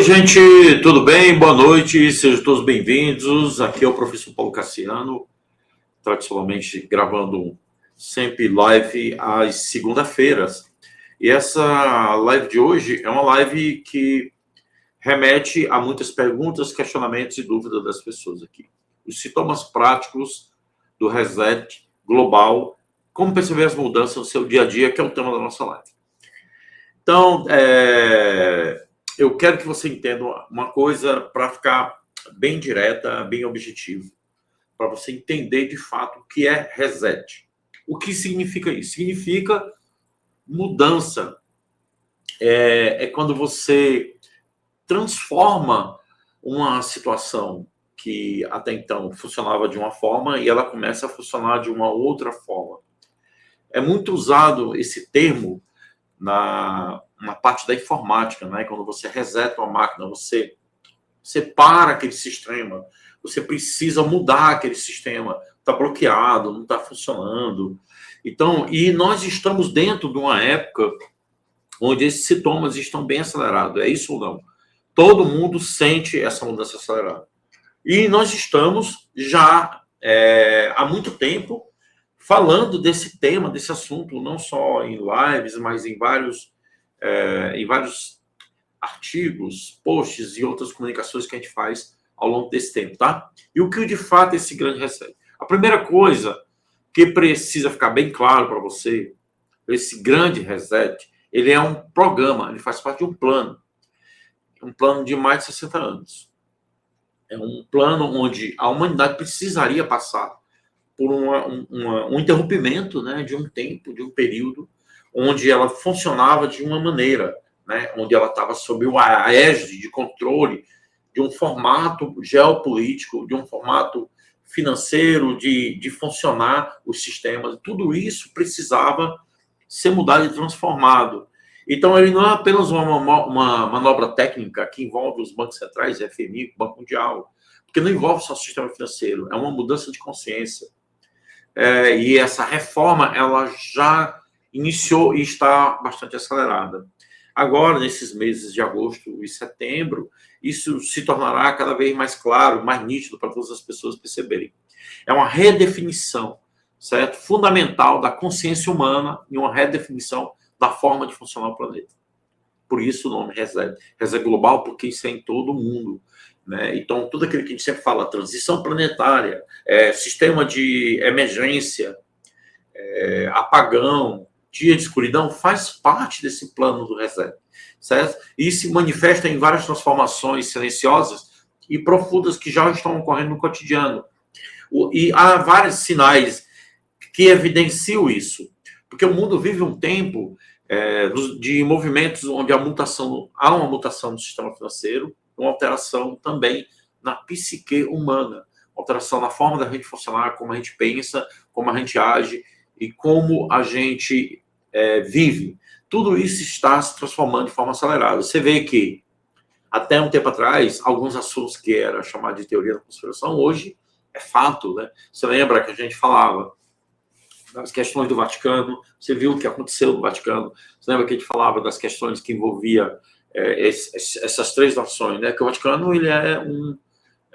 gente, tudo bem? Boa noite, sejam todos bem-vindos. Aqui é o professor Paulo Cassiano, tradicionalmente gravando sempre live às segunda-feiras. E essa live de hoje é uma live que remete a muitas perguntas, questionamentos e dúvidas das pessoas aqui. Os sintomas práticos do reset global, como perceber as mudanças no seu dia a dia, que é o tema da nossa live. Então, eu quero que você entenda uma coisa para ficar bem direta, bem objetivo, para você entender de fato o que é reset. O que significa isso? Significa mudança. É quando você transforma uma situação que até então funcionava de uma forma e ela começa a funcionar de uma outra forma. É muito usado esse termo na parte da informática, né? Quando você reseta uma máquina, você para aquele sistema, você precisa mudar aquele sistema, está bloqueado, não está funcionando. Então, e nós estamos dentro de uma época onde esses sintomas estão bem acelerados, é isso ou não? Todo mundo sente essa mudança acelerada. E nós estamos já há muito tempo falando desse tema, desse assunto, não só em lives, mas em vários artigos, posts e outras comunicações que a gente faz ao longo desse tempo, tá? E o que de fato é esse grande reset? A primeira coisa que precisa ficar bem claro para você, esse grande reset, ele é um programa, ele faz parte de um plano de mais de 60 anos. É um plano onde a humanidade precisaria passar por um interrompimento, né, de um tempo, de um período, onde ela funcionava de uma maneira, né, onde ela estava sob a égide de controle de um formato geopolítico, de um formato financeiro, de funcionar os sistemas. Tudo isso precisava ser mudado e transformado. Então, ele não é apenas uma manobra técnica que envolve os bancos centrais, FMI, Banco Mundial, porque não envolve só o sistema financeiro, é uma mudança de consciência. E essa reforma, ela já iniciou e está bastante acelerada. Agora, nesses meses de agosto e setembro, isso se tornará cada vez mais claro, mais nítido para todas as pessoas perceberem. É uma redefinição, certo? Fundamental da consciência humana e uma redefinição da forma de funcionar o planeta. Por isso o nome Reset. Reset global, porque isso é em todo o mundo. Né? Então, tudo aquilo que a gente sempre fala, transição planetária, sistema de emergência, apagão, dia de escuridão, faz parte desse plano do reset, certo? E se manifesta em várias transformações silenciosas e profundas que já estão ocorrendo no cotidiano. E há vários sinais que evidenciam isso, porque o mundo vive um tempo de movimentos onde há uma mutação no sistema financeiro, uma alteração também na psique humana, alteração na forma da gente funcionar, como a gente pensa, como a gente age e como a gente vive. Tudo isso está se transformando de forma acelerada. Você vê que, até um tempo atrás, alguns assuntos que era chamado de teoria da conspiração, hoje é fato, né? Você lembra que a gente falava das questões do Vaticano, você viu o que aconteceu no Vaticano, você lembra que a gente falava das questões que envolvia essas três nações, né? Que o Vaticano, ele é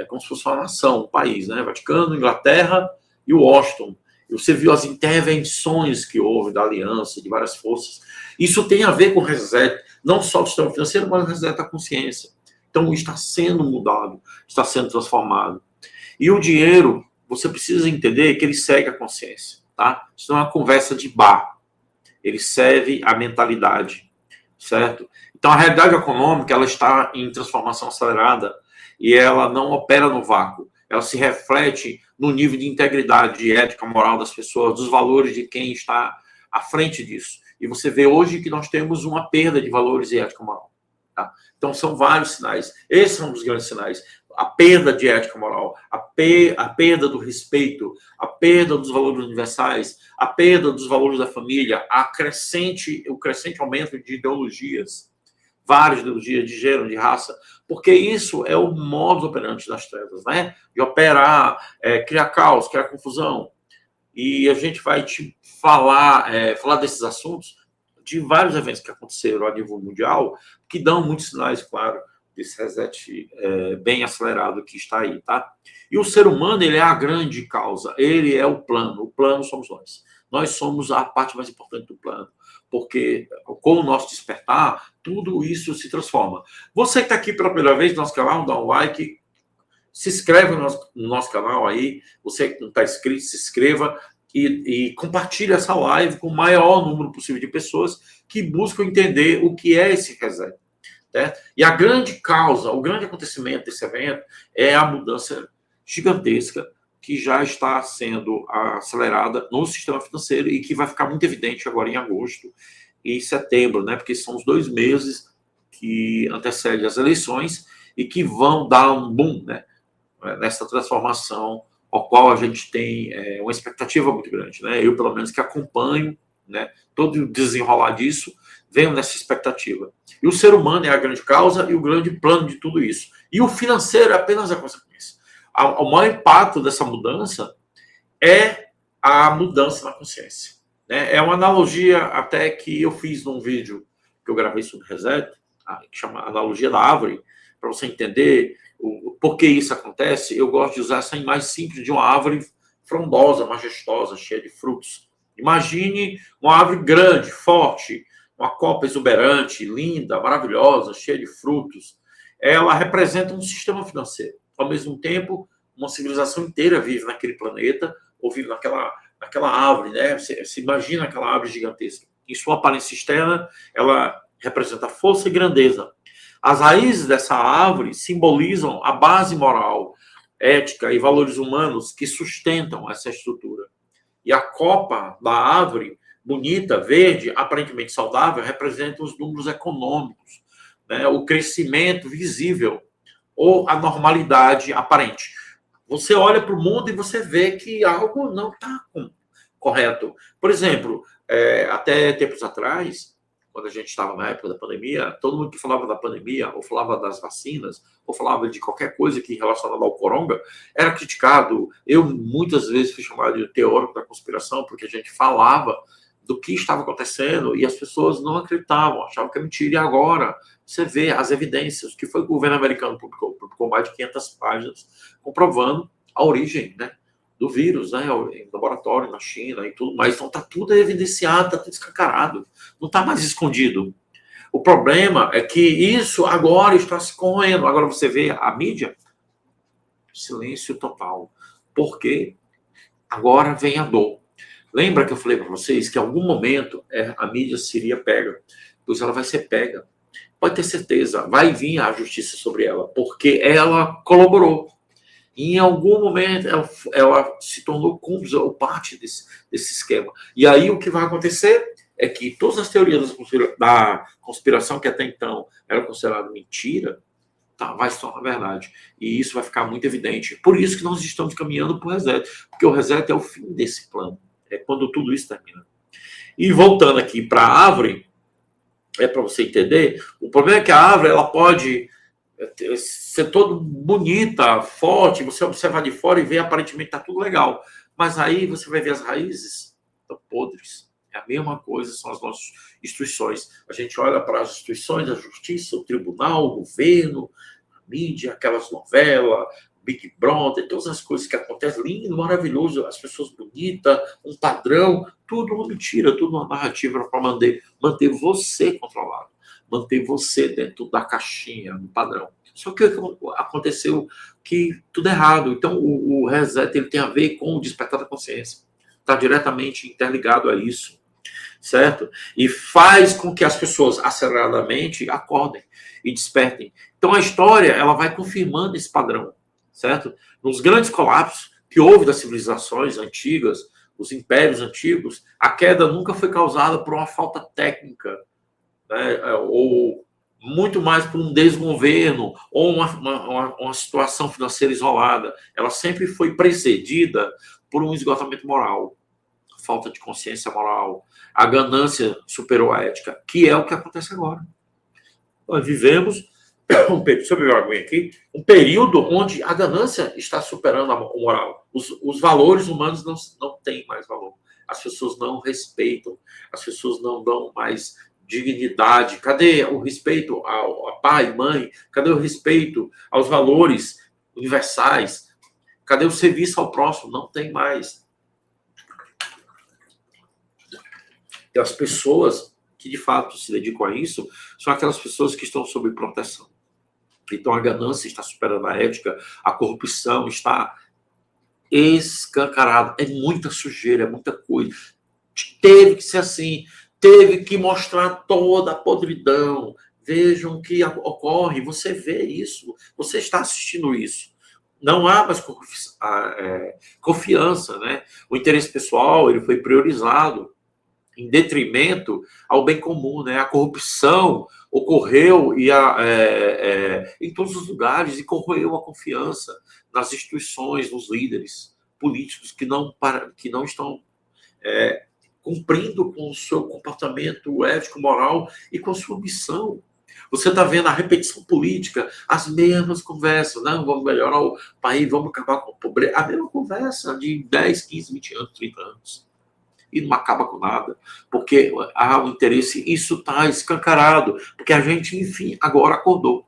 como se fosse uma nação, um país, né? Vaticano, Inglaterra e Washington. E você viu as intervenções que houve da aliança, de várias forças. Isso tem a ver com o reset, não só do sistema financeiro, mas o reset da consciência. Então, está sendo mudado, está sendo transformado. E o dinheiro, você precisa entender que ele segue a consciência, tá? Isso não é uma conversa de bar. Ele serve a mentalidade, certo? Então, a realidade econômica, ela está em transformação acelerada e ela não opera no vácuo. Ela se reflete no nível de integridade, de ética, moral das pessoas, dos valores de quem está à frente disso. E você vê hoje que nós temos uma perda de valores e ética moral. Tá? Então, são vários sinais. Esse é um dos grandes sinais. A perda de ética moral, a perda do respeito, a perda dos valores universais, a perda dos valores da família, o crescente aumento de ideologias, várias ideologias de gênero, de raça, porque isso é o modus operandi das trevas, né? De operar, criar caos, criar confusão. E a gente vai te falar desses assuntos de vários eventos que aconteceram a nível mundial, que dão muitos sinais, claro, desse reset bem acelerado que está aí, tá? E o ser humano, ele é a grande causa, ele é o plano somos nós. Nós somos a parte mais importante do plano, porque com o nosso despertar, tudo isso se transforma. Você que está aqui pela primeira vez no nosso canal, dá um like, se inscreve no nosso canal aí, você que não está inscrito, se inscreva e compartilhe essa live com o maior número possível de pessoas que buscam entender o que é esse reset. Certo? E a grande causa, o grande acontecimento desse evento é a mudança gigantesca que já está sendo acelerada no sistema financeiro e que vai ficar muito evidente agora em agosto e setembro, né? Porque são os 2 meses que antecedem as eleições e que vão dar um boom, né? Nessa transformação ao qual a gente tem uma expectativa muito grande, né? Eu, pelo menos, que acompanho, né, todo o desenrolar disso, venho nessa expectativa. E o ser humano é a grande causa e o grande plano de tudo isso. E o financeiro é apenas a consequência. O maior impacto dessa mudança é a mudança na consciência, né? É uma analogia até que eu fiz num vídeo que eu gravei sobre reset, que chama Analogia da Árvore, para você entender por que isso acontece. Eu gosto de usar essa imagem simples de uma árvore frondosa, majestosa, cheia de frutos. Imagine uma árvore grande, forte, uma copa exuberante, linda, maravilhosa, cheia de frutos. Ela representa um sistema financeiro. Ao mesmo tempo, uma civilização inteira vive naquele planeta, ou vive naquela árvore, né? Você imagina aquela árvore gigantesca. Em sua aparência externa, ela representa força e grandeza. As raízes dessa árvore simbolizam a base moral, ética e valores humanos que sustentam essa estrutura. E a copa da árvore, bonita, verde, aparentemente saudável, representa os números econômicos, né? O crescimento visível ou a normalidade aparente. Você olha para o mundo e você vê que algo não está correto. Por exemplo, até tempos atrás, quando a gente estava na época da pandemia, todo mundo que falava da pandemia, ou falava das vacinas, ou falava de qualquer coisa que relacionada ao coronga, era criticado. Eu muitas vezes fui chamado de teórico da conspiração, porque a gente falava do que estava acontecendo e as pessoas não acreditavam, achavam que é mentira. E agora você vê as evidências, que foi o governo americano publicou mais de 500 páginas comprovando a origem, né, do vírus, né, em laboratório na China e tudo mais. Então está tudo evidenciado, está tudo escancarado, não está mais escondido. O problema é que isso agora está se corroendo. Agora você vê a mídia, silêncio total. Por quê? Agora vem a dor. Lembra que eu falei para vocês que em algum momento a mídia seria pega? Pois ela vai ser pega. Pode ter certeza, vai vir a justiça sobre ela, porque ela colaborou. Em algum momento ela se tornou cúmplice ou parte desse esquema. E aí o que vai acontecer é que todas as teorias da conspiração que até então eram consideradas mentira, vai se tornar verdade. E isso vai ficar muito evidente. Por isso que nós estamos caminhando para o reset, porque o reset é o fim desse plano. É quando tudo isso termina. E voltando aqui para a árvore, para você entender, o problema é que a árvore ela pode ser toda bonita, forte, você observar de fora e ver aparentemente está tudo legal. Mas aí você vai ver as raízes estão podres. É a mesma coisa, são as nossas instituições. A gente olha para as instituições, a justiça, o tribunal, o governo, a mídia, aquelas novelas, Big Brother, todas as coisas que acontecem, lindo, maravilhoso, as pessoas bonitas, um padrão, tudo uma mentira, tudo uma narrativa para manter você controlado, manter você dentro da caixinha, do padrão. Só que aconteceu que tudo errado. Então, o reset ele tem a ver com o despertar da consciência. Está diretamente interligado a isso, certo? E faz com que as pessoas aceleradamente acordem e despertem. Então, a história ela vai confirmando esse padrão, certo? Nos grandes colapsos que houve das civilizações antigas, os impérios antigos, a queda nunca foi causada por uma falta técnica, né? Ou muito mais por um desgoverno ou uma situação financeira isolada. Ela sempre foi precedida por um esgotamento moral, falta de consciência moral, a ganância superou a ética, que é o que acontece agora. Nós vivemos deixa eu beber uma aguinha aqui, um período onde a ganância está superando a moral. Os valores humanos não têm mais valor. As pessoas não respeitam, as pessoas não dão mais dignidade? Cadê o respeito a pai e mãe? Cadê o respeito aos valores universais? Cadê o serviço ao próximo? Não tem mais. E as pessoas que, de fato, se dedicam a isso são aquelas pessoas que estão sob proteção. Então, a ganância está superando a ética, a corrupção está escancarada. É muita sujeira, é muita coisa. Teve que ser assim, teve que mostrar toda a podridão. Vejam o que ocorre, você vê isso, você está assistindo isso. Não há mais confiança, né? O interesse pessoal ele foi priorizado em detrimento ao bem comum, né? A corrupção ocorreu em todos os lugares e corroeu a confiança nas instituições, nos líderes políticos que não estão cumprindo com o seu comportamento ético, moral e com a sua missão. Você está vendo a repetição política, as mesmas conversas, não, vamos melhorar o país, vamos acabar com a pobreza, a mesma conversa de 10, 15, 20 anos, 30 anos. E não acaba com nada, porque há um interesse, isso está escancarado, porque a gente, enfim, agora acordou.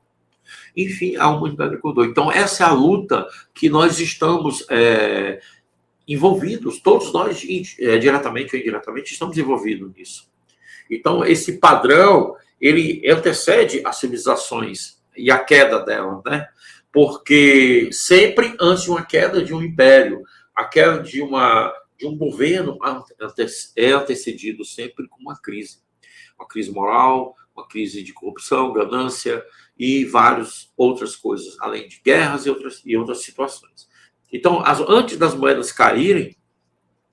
Enfim, a humanidade acordou. Então, essa é a luta que nós estamos envolvidos, todos nós, diretamente ou indiretamente, estamos envolvidos nisso. Então, esse padrão, ele antecede as civilizações e a queda dela, né? Porque sempre antes de uma queda de um império, a queda de um governo é antecedido sempre com uma crise moral, uma crise de corrupção, ganância e várias outras coisas, além de guerras e outras situações. Então, antes das moedas caírem,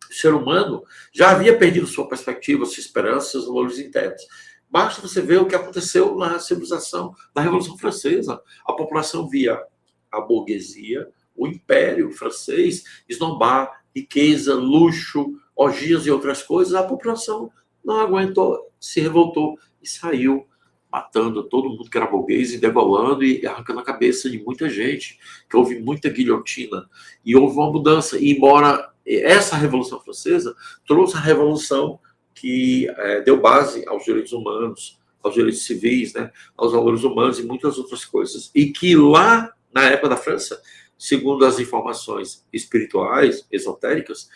o ser humano já havia perdido sua perspectiva, sua esperança, seus valores internos. Basta você ver o que aconteceu na civilização da Revolução Francesa. A população via a burguesia, o Império Francês, esnobar riqueza, luxo, orgias e outras coisas. A população não aguentou, se revoltou e saiu matando todo mundo que era burguês e degolando e arrancando a cabeça de muita gente, que houve muita guilhotina e houve uma mudança. E embora essa Revolução Francesa trouxe a revolução que deu base aos direitos humanos, aos direitos civis, né, aos valores humanos e muitas outras coisas. E que lá, na época da França, segundo as informações espirituais, esotéricas,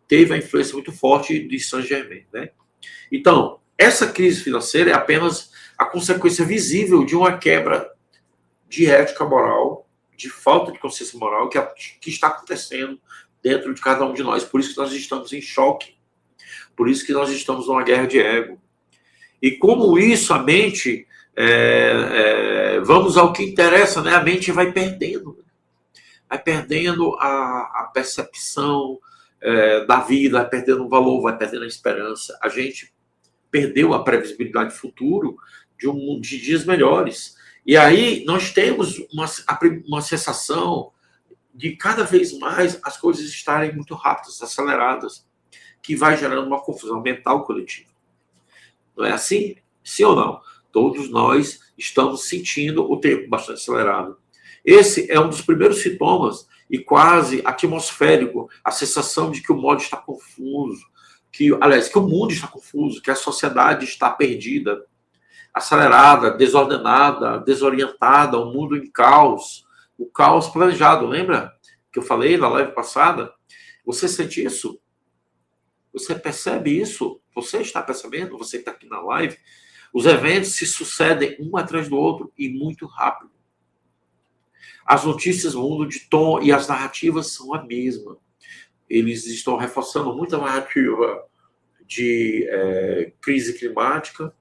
teve a influência muito forte de Saint-Germain, né? Então, essa crise financeira é apenas a consequência visível de uma quebra de ética moral, de falta de consciência moral que está acontecendo dentro de cada um de nós. Por isso que nós estamos em choque. Por isso que nós estamos numa guerra de ego. E como isso, a mente... vamos ao que interessa, né? A mente vai perdendo. Vai perdendo a percepção da vida, vai perdendo o valor, vai perdendo a esperança. A gente perdeu a previsibilidade futuro de dias melhores. E aí nós temos uma sensação de cada vez mais as coisas estarem muito rápidas, aceleradas, que vai gerando uma confusão mental coletiva. Não é assim? Sim ou não? Todos nós estamos sentindo o tempo bastante acelerado. Esse é um dos primeiros sintomas e quase atmosférico, a sensação de que o mundo está confuso, que o mundo está confuso, que a sociedade está perdida, acelerada, desordenada, desorientada, o mundo em caos, o caos planejado. Lembra que eu falei na live passada? Você sente isso? Você percebe isso? Você está percebendo? Você que está aqui na live? Os eventos se sucedem um atrás do outro e muito rápido. As notícias mudam de tom e as narrativas são a mesma. Eles estão reforçando muito a narrativa de crise climática,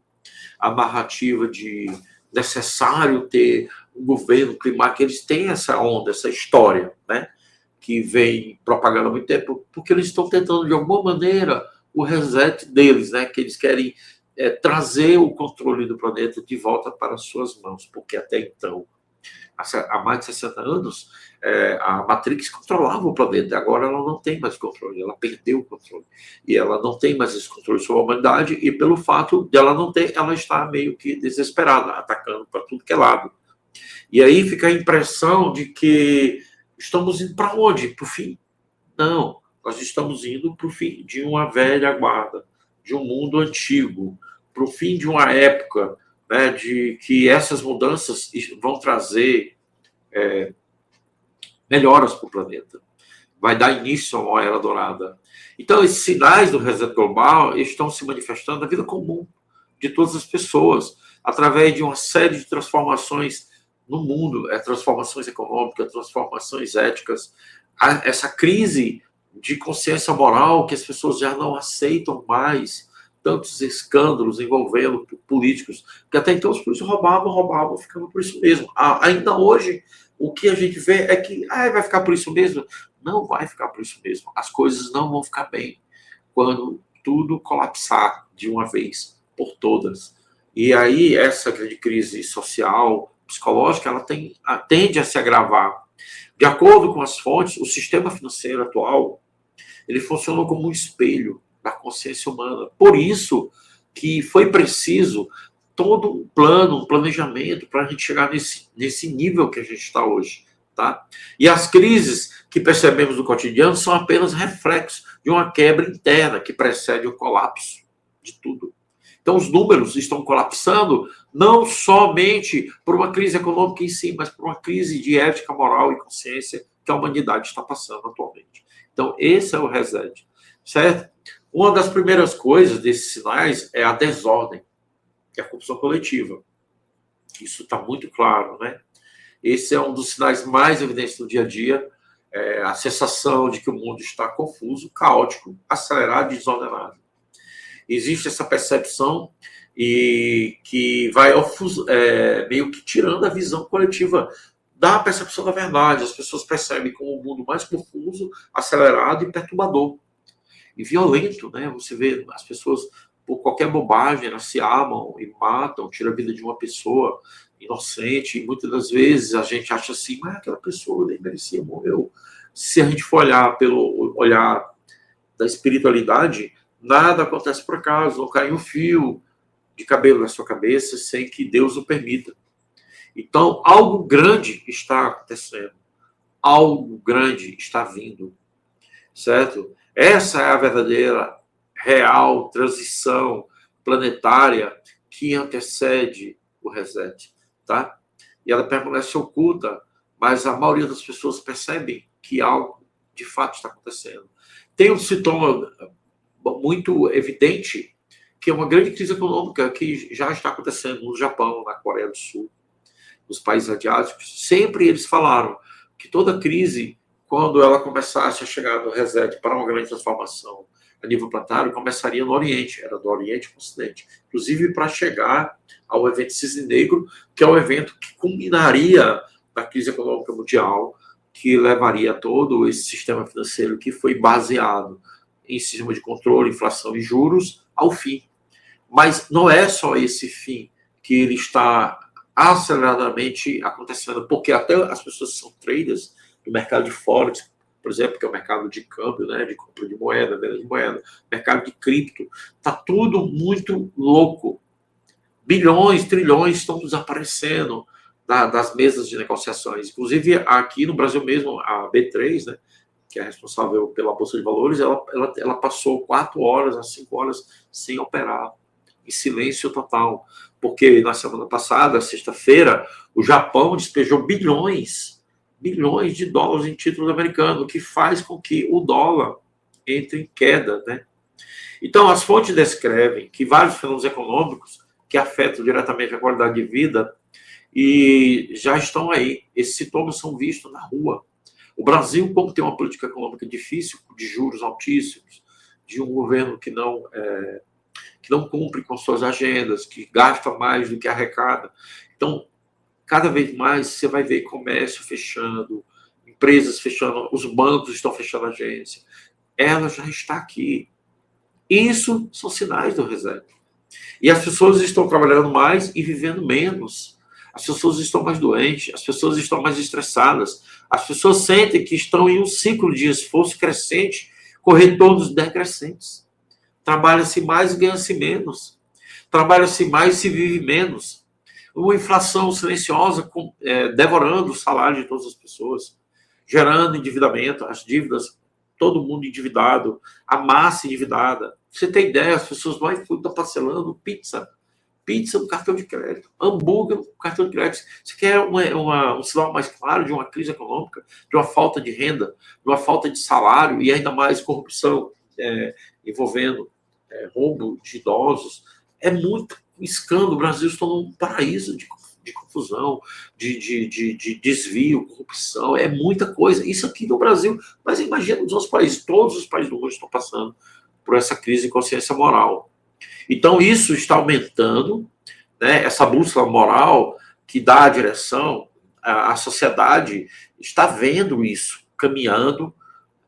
a narrativa de necessário ter um governo climático. Eles têm essa onda, essa história, né? Que vem propagando há muito tempo, porque eles estão tentando, de alguma maneira, o reset deles, né? Que eles querem trazer o controle do planeta de volta para suas mãos, porque até então, há mais de 60 anos, a Matrix controlava o planeta, agora ela não tem mais controle, ela perdeu o controle. E ela não tem mais esse controle sobre a humanidade, e pelo fato de ela não ter, ela está meio que desesperada, atacando para tudo que é lado. E aí fica a impressão de que estamos indo para onde? Para o fim? Não, nós estamos indo para o fim de uma velha guarda, de um mundo antigo, o fim de uma época, né, de que essas mudanças vão trazer melhoras para o planeta. Vai dar início a uma era dourada. Então, esses sinais do reset global estão se manifestando na vida comum de todas as pessoas, através de uma série de transformações no mundo, transformações econômicas, transformações éticas, essa crise de consciência moral que as pessoas já não aceitam mais tantos escândalos envolvendo políticos, que até então os políticos roubavam, ficando por isso mesmo. Ainda hoje, o que a gente vê é que vai ficar por isso mesmo. Não vai ficar por isso mesmo. As coisas não vão ficar bem quando tudo colapsar de uma vez por todas. E aí, essa grande crise social, psicológica, ela tende a se agravar. De acordo com as fontes, o sistema financeiro atual, ele funcionou como um espelho da consciência humana. Por isso que foi preciso todo um plano, um planejamento para a gente chegar nesse nível que a gente está hoje. Tá? E as crises que percebemos no cotidiano são apenas reflexos de uma quebra interna que precede o colapso de tudo. Então, os números estão colapsando não somente por uma crise econômica em si, mas por uma crise de ética, moral e consciência que a humanidade está passando atualmente. Então, esse é o reset, certo? Uma das primeiras coisas desses sinais é a desordem, que é a corrupção coletiva. Isso está muito claro, né? Esse é um dos sinais mais evidentes do dia a dia, a sensação de que o mundo está confuso, caótico, acelerado e desordenado. Existe essa percepção e que vai meio que tirando a visão coletiva da percepção da verdade. As pessoas percebem como um mundo mais confuso, acelerado e perturbador. E violento, né? Você vê as pessoas, por qualquer bobagem, elas se armam e matam, tiram a vida de uma pessoa inocente. E muitas das vezes a gente acha assim, mas aquela pessoa nem merecia, morreu. Se a gente for olhar pelo olhar da espiritualidade, nada acontece por acaso, não cai um fio de cabelo na sua cabeça sem que Deus o permita. Então, algo grande está acontecendo. Algo grande está vindo. Certo? Essa é a verdadeira, real transição planetária que antecede o reset. Tá? E ela permanece oculta, mas a maioria das pessoas percebe que algo de fato está acontecendo. Tem um sintoma muito evidente, que é uma grande crise econômica que já está acontecendo no Japão, na Coreia do Sul, nos países asiáticos. Sempre eles falaram que toda crise, quando ela começasse a chegar no reset para uma grande transformação a nível planetário, começaria no Oriente, era do Oriente para o Ocidente, inclusive para chegar ao evento Cisne Negro, que é o evento que culminaria na crise econômica mundial, que levaria todo esse sistema financeiro que foi baseado em sistema de controle, inflação e juros, ao fim. Mas não é só esse fim que ele está aceleradamente acontecendo, porque até as pessoas que são traders do mercado de Forex, por exemplo, que é o mercado de câmbio, né, de compra de moeda, venda de moeda, mercado de cripto, está tudo muito louco. Bilhões, trilhões estão desaparecendo das mesas de negociações. Inclusive, aqui no Brasil mesmo, a B3, né, que é responsável pela Bolsa de Valores, ela passou 4 horas a 5 horas sem operar, em silêncio total. Porque na semana passada, sexta-feira, o Japão despejou bilhões de dólares em títulos americanos, o que faz com que o dólar entre em queda, né? Então, as fontes descrevem que vários fenômenos econômicos que afetam diretamente a qualidade de vida e já estão aí. Esses sintomas são vistos na rua. O Brasil, como tem uma política econômica difícil, de juros altíssimos, de um governo que não cumpre com suas agendas, que gasta mais do que arrecada. Então, cada vez mais você vai ver comércio fechando, empresas fechando, os bancos estão fechando agência. Ela já está aqui. Isso são sinais do reset. E as pessoas estão trabalhando mais e vivendo menos. As pessoas estão mais doentes, as pessoas estão mais estressadas, as pessoas sentem que estão em um ciclo de esforço crescente, com retornos decrescentes. Trabalha-se mais e ganha-se menos. Trabalha-se mais e se vive menos. Uma inflação silenciosa devorando o salário de todas as pessoas, gerando endividamento, as dívidas, todo mundo endividado, a massa endividada. Você tem ideia, as pessoas no iFood estão parcelando pizza no cartão de crédito, hambúrguer no cartão de crédito. Você quer um sinal mais claro de uma crise econômica, de uma falta de renda, de uma falta de salário e ainda mais corrupção envolvendo roubo de idosos. É muito escândalo. O Brasil está num paraíso de confusão, de desvio, corrupção. É muita coisa. Isso aqui no Brasil, mas imagina nos outros países. Todos os países do mundo estão passando por essa crise de consciência moral. Então, isso está aumentando, né? Essa bússola moral que dá a direção, a sociedade está vendo isso, caminhando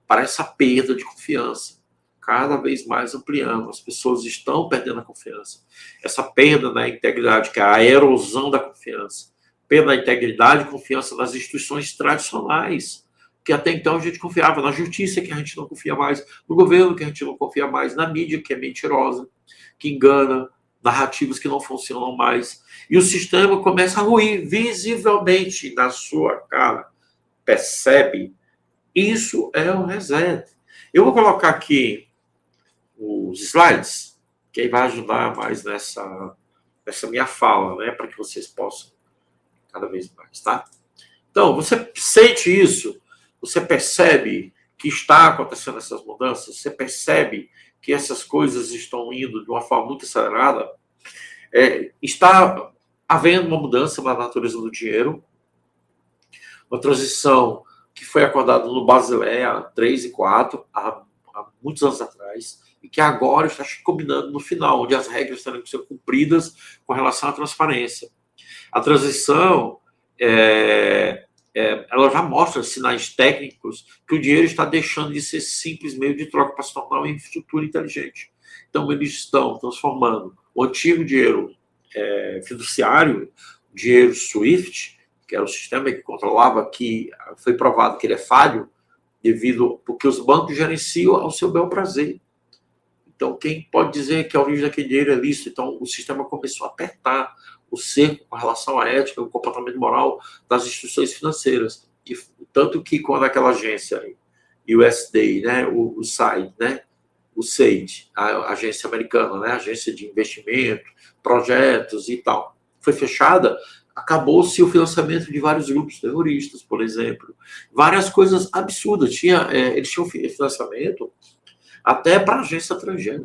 para essa perda de confiança, cada vez mais ampliando. As pessoas estão perdendo a confiança. Essa perda na integridade, que é a erosão da confiança, perda da integridade e confiança nas instituições tradicionais, que até então a gente confiava, na justiça, que a gente não confia mais, no governo, que a gente não confia mais, na mídia, que é mentirosa, que engana, narrativas que não funcionam mais. E o sistema começa a ruir visivelmente na sua cara. Percebe? Isso é um reset. Eu vou colocar aqui os slides, que aí vai ajudar mais nessa minha fala, né, para que vocês possam cada vez mais, tá? Então, você sente isso, você percebe que está acontecendo essas mudanças, você percebe que essas coisas estão indo de uma forma muito acelerada, está havendo uma mudança na natureza do dinheiro, uma transição que foi acordada no Basileia 3 e 4, há muitos anos atrás, e que agora está combinando no final, onde as regras terão que ser cumpridas com relação à transparência. A transição, ela já mostra sinais técnicos que o dinheiro está deixando de ser simples meio de troca para se tornar uma infraestrutura inteligente. Então, eles estão transformando o antigo dinheiro fiduciário, dinheiro SWIFT, que era o sistema que controlava, que foi provado que ele é falho, porque os bancos gerenciam ao seu bel prazer. Então, quem pode dizer que a origem daquele dinheiro é lícito? Então, o sistema começou a apertar o cerco com relação à ética, o comportamento moral das instituições financeiras. Tanto que quando aquela agência, USDA, né, o SAID, né, o SAID, a agência americana, né, a agência de investimento, projetos e tal, foi fechada, acabou-se o financiamento de vários grupos terroristas, por exemplo. Várias coisas absurdas. Eles tinham financiamento até para a agência estrangeira.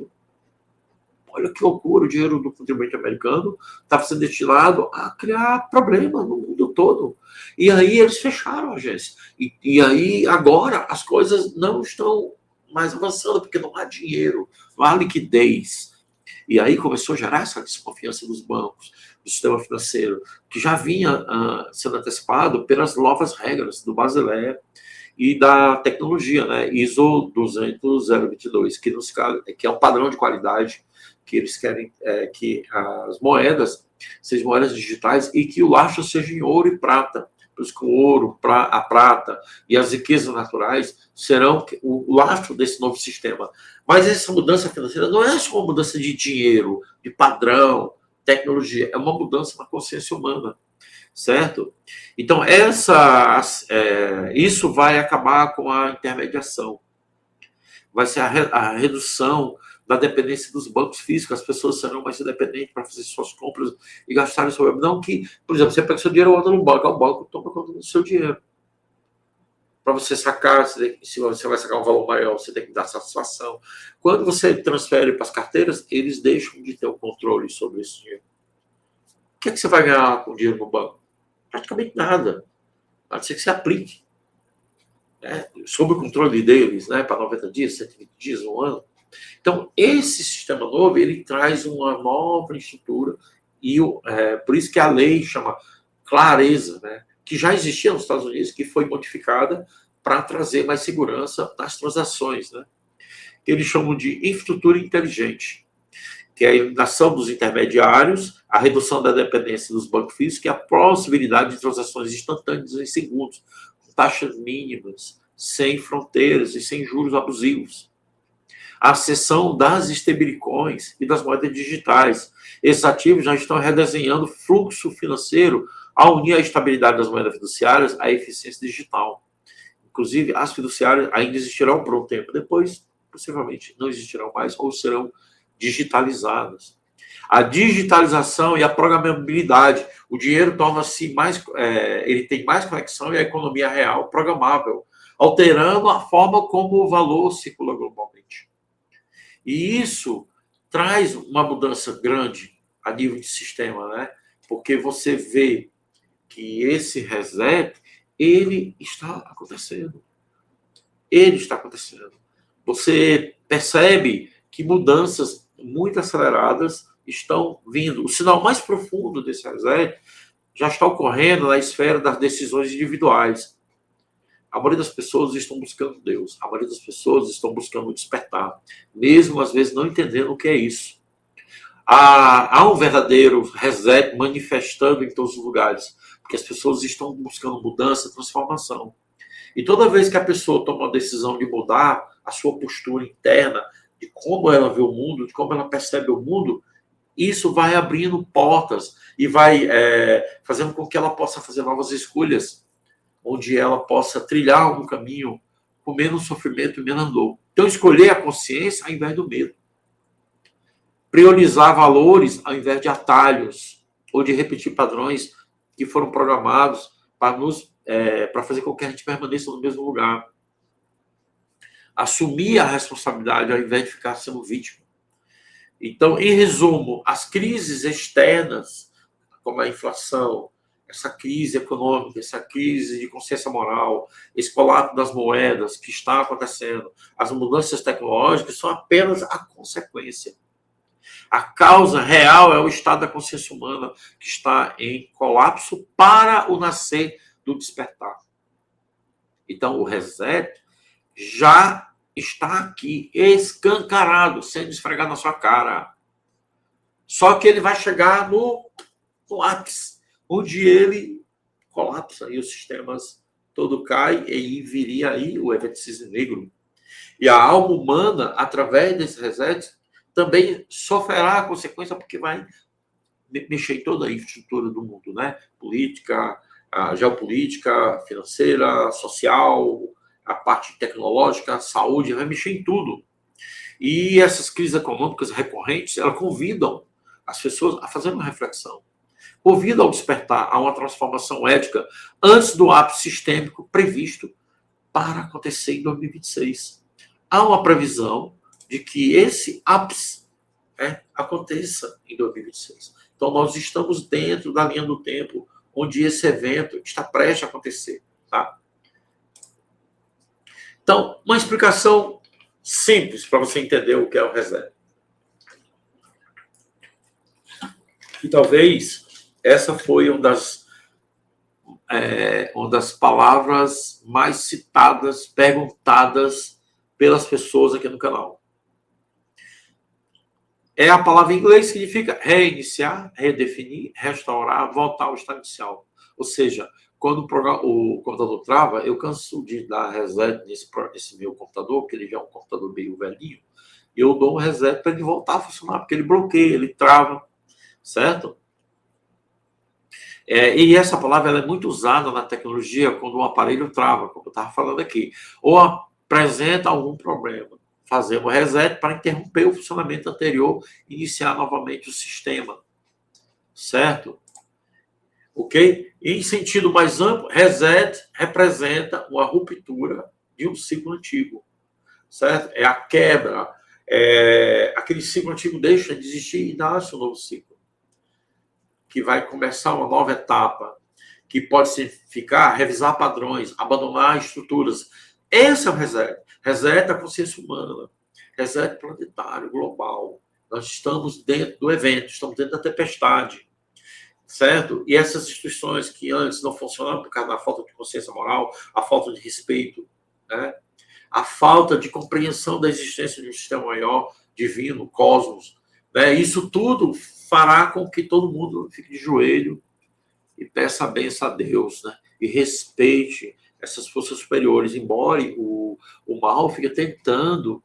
Olha que loucura, o dinheiro do contribuinte americano estava sendo destinado a criar problemas no mundo todo. E aí eles fecharam a agência. E aí agora as coisas não estão mais avançando, porque não há dinheiro, não há liquidez. E aí começou a gerar essa desconfiança dos bancos, do sistema financeiro, que já vinha sendo antecipado pelas novas regras do Basileia e da tecnologia, né? ISO 20022, que é um padrão de qualidade que eles querem que as moedas sejam moedas digitais e que o lastro seja em ouro e prata. Por isso que o ouro, a prata e as riquezas naturais serão o lastro desse novo sistema. Mas essa mudança financeira não é só uma mudança de dinheiro, de padrão, tecnologia, é uma mudança na consciência humana, certo? Então, isso vai acabar com a intermediação. Vai ser a redução da dependência dos bancos físicos. As pessoas serão mais independentes para fazer suas compras e gastarem seu dinheiro. Não que, por exemplo, você pega seu dinheiro e bota no banco, o banco toma conta do seu dinheiro. Para você sacar, se você vai sacar um valor maior, você tem que dar satisfação. Quando você transfere para as carteiras, eles deixam de ter o controle sobre esse dinheiro. O que é que você vai ganhar com o dinheiro no banco? Praticamente nada. A não ser que você aplique. Sob o controle deles, né, para 90 dias, 120 dias, um ano. Então, esse sistema novo, ele traz uma nova estrutura e por isso que a lei chama clareza, né, que já existia nos Estados Unidos, que foi modificada para trazer mais segurança nas transações, né, que eles chamam de infraestrutura inteligente, que é a eliminação dos intermediários, a redução da dependência dos bancos físicos e a possibilidade de transações instantâneas em segundos, com taxas mínimas, sem fronteiras e sem juros abusivos. A cessão das stablecoins e das moedas digitais. Esses ativos já estão redesenhando o fluxo financeiro ao unir a estabilidade das moedas fiduciárias à eficiência digital. Inclusive, as fiduciárias ainda existirão por um tempo depois. possivelmente não existirão mais ou serão digitalizadas. A digitalização e a programabilidade, o dinheiro torna-se mais, ele tem mais conexão e a economia real programável, alterando a forma como o valor circula globalmente. E isso traz uma mudança grande a nível de sistema, né? Porque você vê que esse reset, ele está acontecendo. Ele está acontecendo. Você percebe que mudanças muito aceleradas estão vindo. O sinal mais profundo desse reset já está ocorrendo na esfera das decisões individuais. A maioria das pessoas estão buscando Deus. A maioria das pessoas estão buscando despertar, mesmo às vezes não entendendo o que é isso. Há um verdadeiro reset manifestando em todos os lugares, porque as pessoas estão buscando mudança, transformação. E toda vez que a pessoa toma a decisão de mudar a sua postura interna, de como ela vê o mundo, de como ela percebe o mundo, isso vai abrindo portas e vai fazendo com que ela possa fazer novas escolhas, onde ela possa trilhar um caminho com menos sofrimento e menos dor. Então, escolher a consciência ao invés do medo. Priorizar valores ao invés de atalhos, ou de repetir padrões que foram programados para fazer com que a gente permaneça no mesmo lugar. Assumir a responsabilidade ao invés de ficar sendo vítima. Então, em resumo, as crises externas, como a inflação, essa crise econômica, essa crise de consciência moral, esse colapso das moedas que está acontecendo, as mudanças tecnológicas são apenas a consequência. A causa real é o estado da consciência humana que está em colapso para o nascer do despertar. Então, o reset já está aqui, escancarado, sendo esfregado na sua cara. Só que ele vai chegar no ápice, onde ele colapsa e os sistemas todo cai e viria aí o evento cisne negro. E a alma humana, através desse reset, também sofrerá a consequência, porque vai mexer em toda a infraestrutura do mundo, né? Política, a geopolítica, financeira, social, a parte tecnológica, a saúde, vai mexer em tudo. E essas crises econômicas recorrentes, elas convidam as pessoas a fazer uma reflexão. Convidam ao despertar a uma transformação ética antes do ápice sistêmico previsto para acontecer em 2026. Há uma previsão de que esse ápice aconteça em 2026. Então, nós estamos dentro da linha do tempo onde esse evento está prestes a acontecer. Tá? Então, uma explicação simples para você entender o que é o reset. E talvez essa foi uma das palavras mais citadas, perguntadas pelas pessoas aqui no canal. É a palavra em inglês que significa reiniciar, redefinir, restaurar, voltar ao estado inicial. Ou seja, quando o computador trava, eu canso de dar reset nesse meu computador, porque ele já é um computador meio velhinho, e eu dou um reset para ele voltar a funcionar, porque ele bloqueia, ele trava, certo? E essa palavra ela é muito usada na tecnologia quando o aparelho trava, como eu estava falando aqui, ou apresenta algum problema. Fazer um reset para interromper o funcionamento anterior e iniciar novamente o sistema. Certo? Ok? E em sentido mais amplo, reset representa uma ruptura de um ciclo antigo. Certo? É a quebra. Aquele ciclo antigo deixa de existir e nasce um novo ciclo. Que vai começar uma nova etapa. Que pode significar revisar padrões, abandonar estruturas. Esse é o reset. Reset a consciência humana. Reset planetário, global. Nós estamos dentro do evento, estamos dentro da tempestade. Certo? E essas instituições que antes não funcionavam por causa da falta de consciência moral, a falta de respeito, né? A falta de compreensão da existência de um sistema maior, divino, cosmos. Né? Isso tudo fará com que todo mundo fique de joelho e peça a bênção a Deus, né? E respeite essas forças superiores, embora o mal fique tentando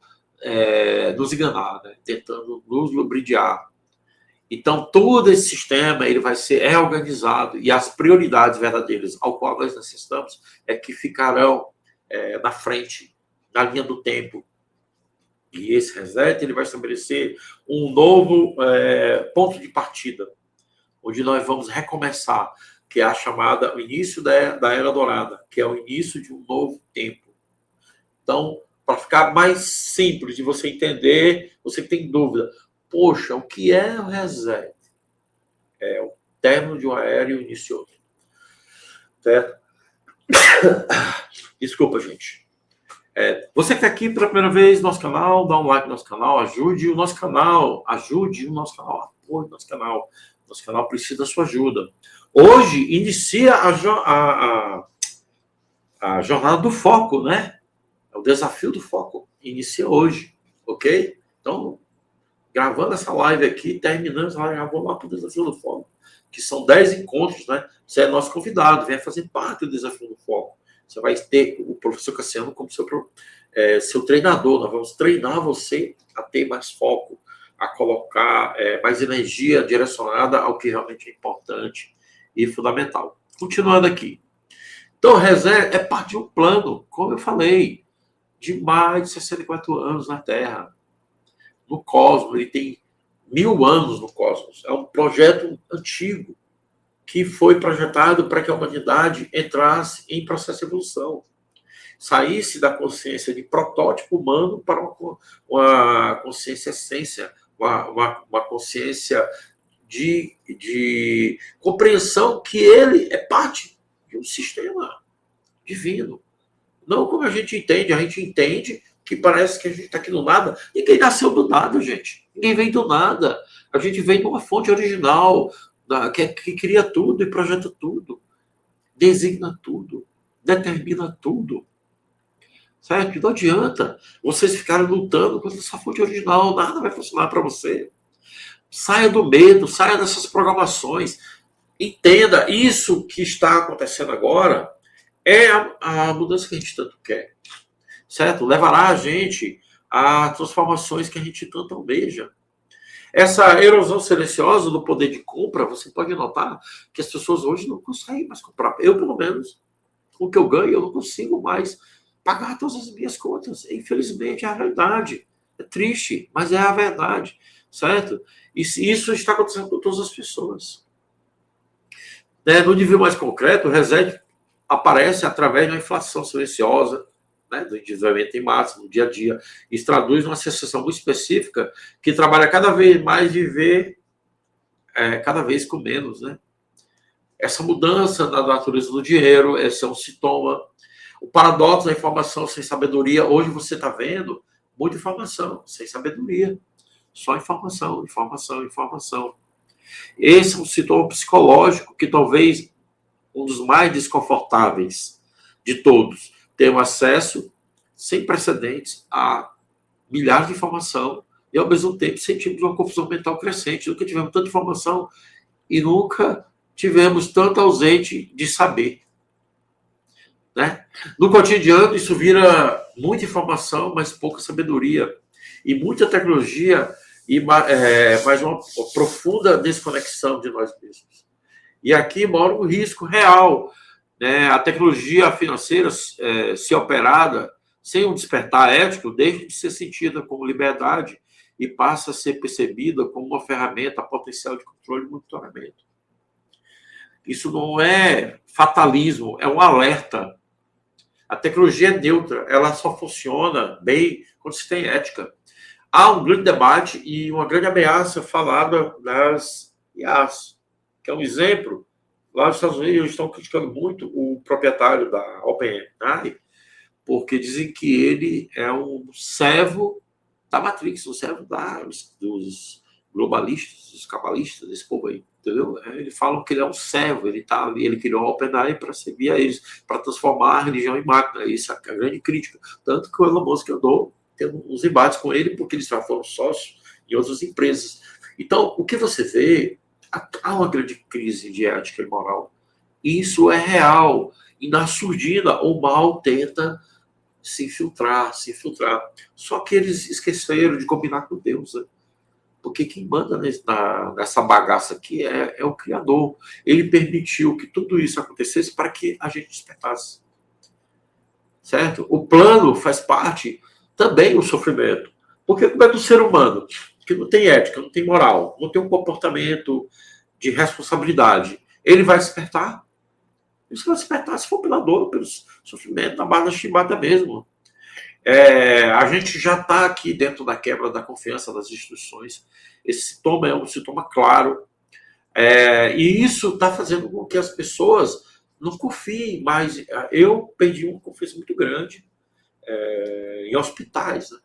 nos enganar, né? Tentando nos lubridiar. Então, todo esse sistema ele vai ser reorganizado e as prioridades verdadeiras ao qual nós necessitamos é que ficarão na frente, na linha do tempo. E esse reset ele vai estabelecer um novo ponto de partida, onde nós vamos recomeçar, que é a chamada o início da Era Dourada, que é o início de um novo tempo. Então, para ficar mais simples de você entender, você que tem dúvida, poxa, o que é o reset? É o término de uma era e o início de outra. Certo? Desculpa, gente. Você que está aqui pela primeira vez no nosso canal, dá um like no nosso canal, ajude o nosso canal, apoie o nosso canal. Nosso canal precisa da sua ajuda. Hoje inicia a jornada do foco, né? É o desafio do foco. Inicia hoje, ok? Então, gravando essa live aqui, terminando essa live, já vou lá para o desafio do foco, que são 10 encontros, né? Você é nosso convidado, venha fazer parte do desafio do foco. Você vai ter o professor Cassiano como seu treinador. Nós vamos treinar você a ter mais foco, a colocar mais energia direcionada ao que realmente é importante e fundamental. Continuando aqui. Então, o reset é parte de um plano, como eu falei, de mais de 64 anos na Terra. No cosmos, ele tem 1000 anos no cosmos. É um projeto antigo que foi projetado para que a humanidade entrasse em processo de evolução, saísse da consciência de protótipo humano para uma consciência essência, uma consciência de compreensão que ele é parte de um sistema divino. Não como a gente entende que parece que a gente está aqui do nada. Ninguém nasceu do nada, gente. Ninguém vem do nada. A gente vem de uma fonte original, que cria tudo e projeta tudo, designa tudo, determina tudo. Certo? Não adianta vocês ficarem lutando contra essa fonte original, nada vai funcionar para você. Saia do medo, saia dessas programações. Entenda, isso que está acontecendo agora é a mudança que a gente tanto quer. Certo? Levará a gente a transformações que a gente tanto almeja. Essa erosão silenciosa do poder de compra, você pode notar que as pessoas hoje não conseguem mais comprar. Eu, pelo menos, com o que eu ganho, eu não consigo mais pagar todas as minhas contas. Infelizmente, é a realidade. É triste, mas é a verdade. Certo? E isso está acontecendo com todas as pessoas. No nível mais concreto, o reset aparece através de uma inflação silenciosa, né, do endividamento em massa, no dia a dia. Isso traduz uma sensação muito específica que trabalha cada vez mais viver cada vez com menos. Né? Essa mudança na natureza do dinheiro, esse é um sintoma. O paradoxo da informação sem sabedoria, hoje você está vendo muita informação, sem sabedoria. Só informação, informação, informação. Esse é um sintoma psicológico que talvez um dos mais desconfortáveis de todos. Ter um acesso sem precedentes a milhares de informação e, ao mesmo tempo, sentimos uma confusão mental crescente. Nunca tivemos tanta informação e nunca tivemos tanto ausente de saber. Né? No cotidiano, isso vira muita informação, mas pouca sabedoria. E muita tecnologia, mas uma profunda desconexão de nós mesmos. E aqui mora um risco real. Né? A tecnologia financeira, se operada sem um despertar ético, deixa de ser sentida como liberdade e passa a ser percebida como uma ferramenta potencial de controle e monitoramento. Isso não é fatalismo, é um alerta. A tecnologia é neutra, ela só funciona bem quando se tem ética. Há um grande debate e uma grande ameaça falada das IAs, que é um exemplo. Lá nos Estados Unidos eles estão criticando muito o proprietário da OpenAI, porque dizem que ele é um servo da Matrix, um servo dos globalistas, dos cabalistas, desse povo aí, entendeu? Eles falam que ele é um servo, ele está ali, ele criou a OpenAI para servir a eles, para transformar a religião em máquina. Isso é a grande crítica. Tanto que o Elon Musk andou tendo uns embates com ele, porque eles já foram sócios em outras empresas. Então, o que você vê, há uma grande crise de ética e moral. Isso é real. E na surdina, o mal tenta se infiltrar. Só que eles esqueceram de combinar com Deus, né? Porque quem manda nessa bagaça aqui é o Criador. Ele permitiu que tudo isso acontecesse para que a gente despertasse. Certo? O plano faz parte também do sofrimento. Porque como é do ser humano, que não tem ética, não tem moral, não tem um comportamento de responsabilidade, ele vai despertar. Ele vai despertar se for pela dor, pelo sofrimento, na base da chibata mesmo. A gente já está aqui dentro da quebra da confiança das instituições. Esse sintoma é um sintoma claro. E isso está fazendo com que as pessoas não confiem mais. Eu perdi uma confiança muito grande em hospitais. Né?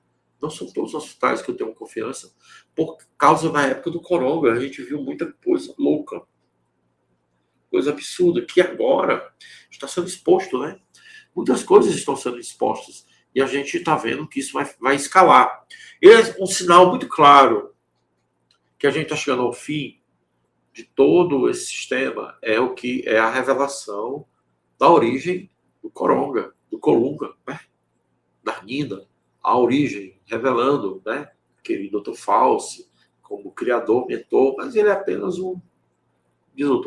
Não são todos os hospitais que eu tenho confiança, por causa da época do coronga. A gente viu muita coisa louca, coisa absurda, que agora está sendo exposto, né? Muitas coisas estão sendo expostas e a gente está vendo que isso vai escalar. E é um sinal muito claro que a gente está chegando ao fim de todo esse sistema, é o que é a revelação da origem do coronga, do colunga, né? Da Nina, a origem, revelando, né? Aquele Dr. Fauci como criador, mentor, mas ele é apenas um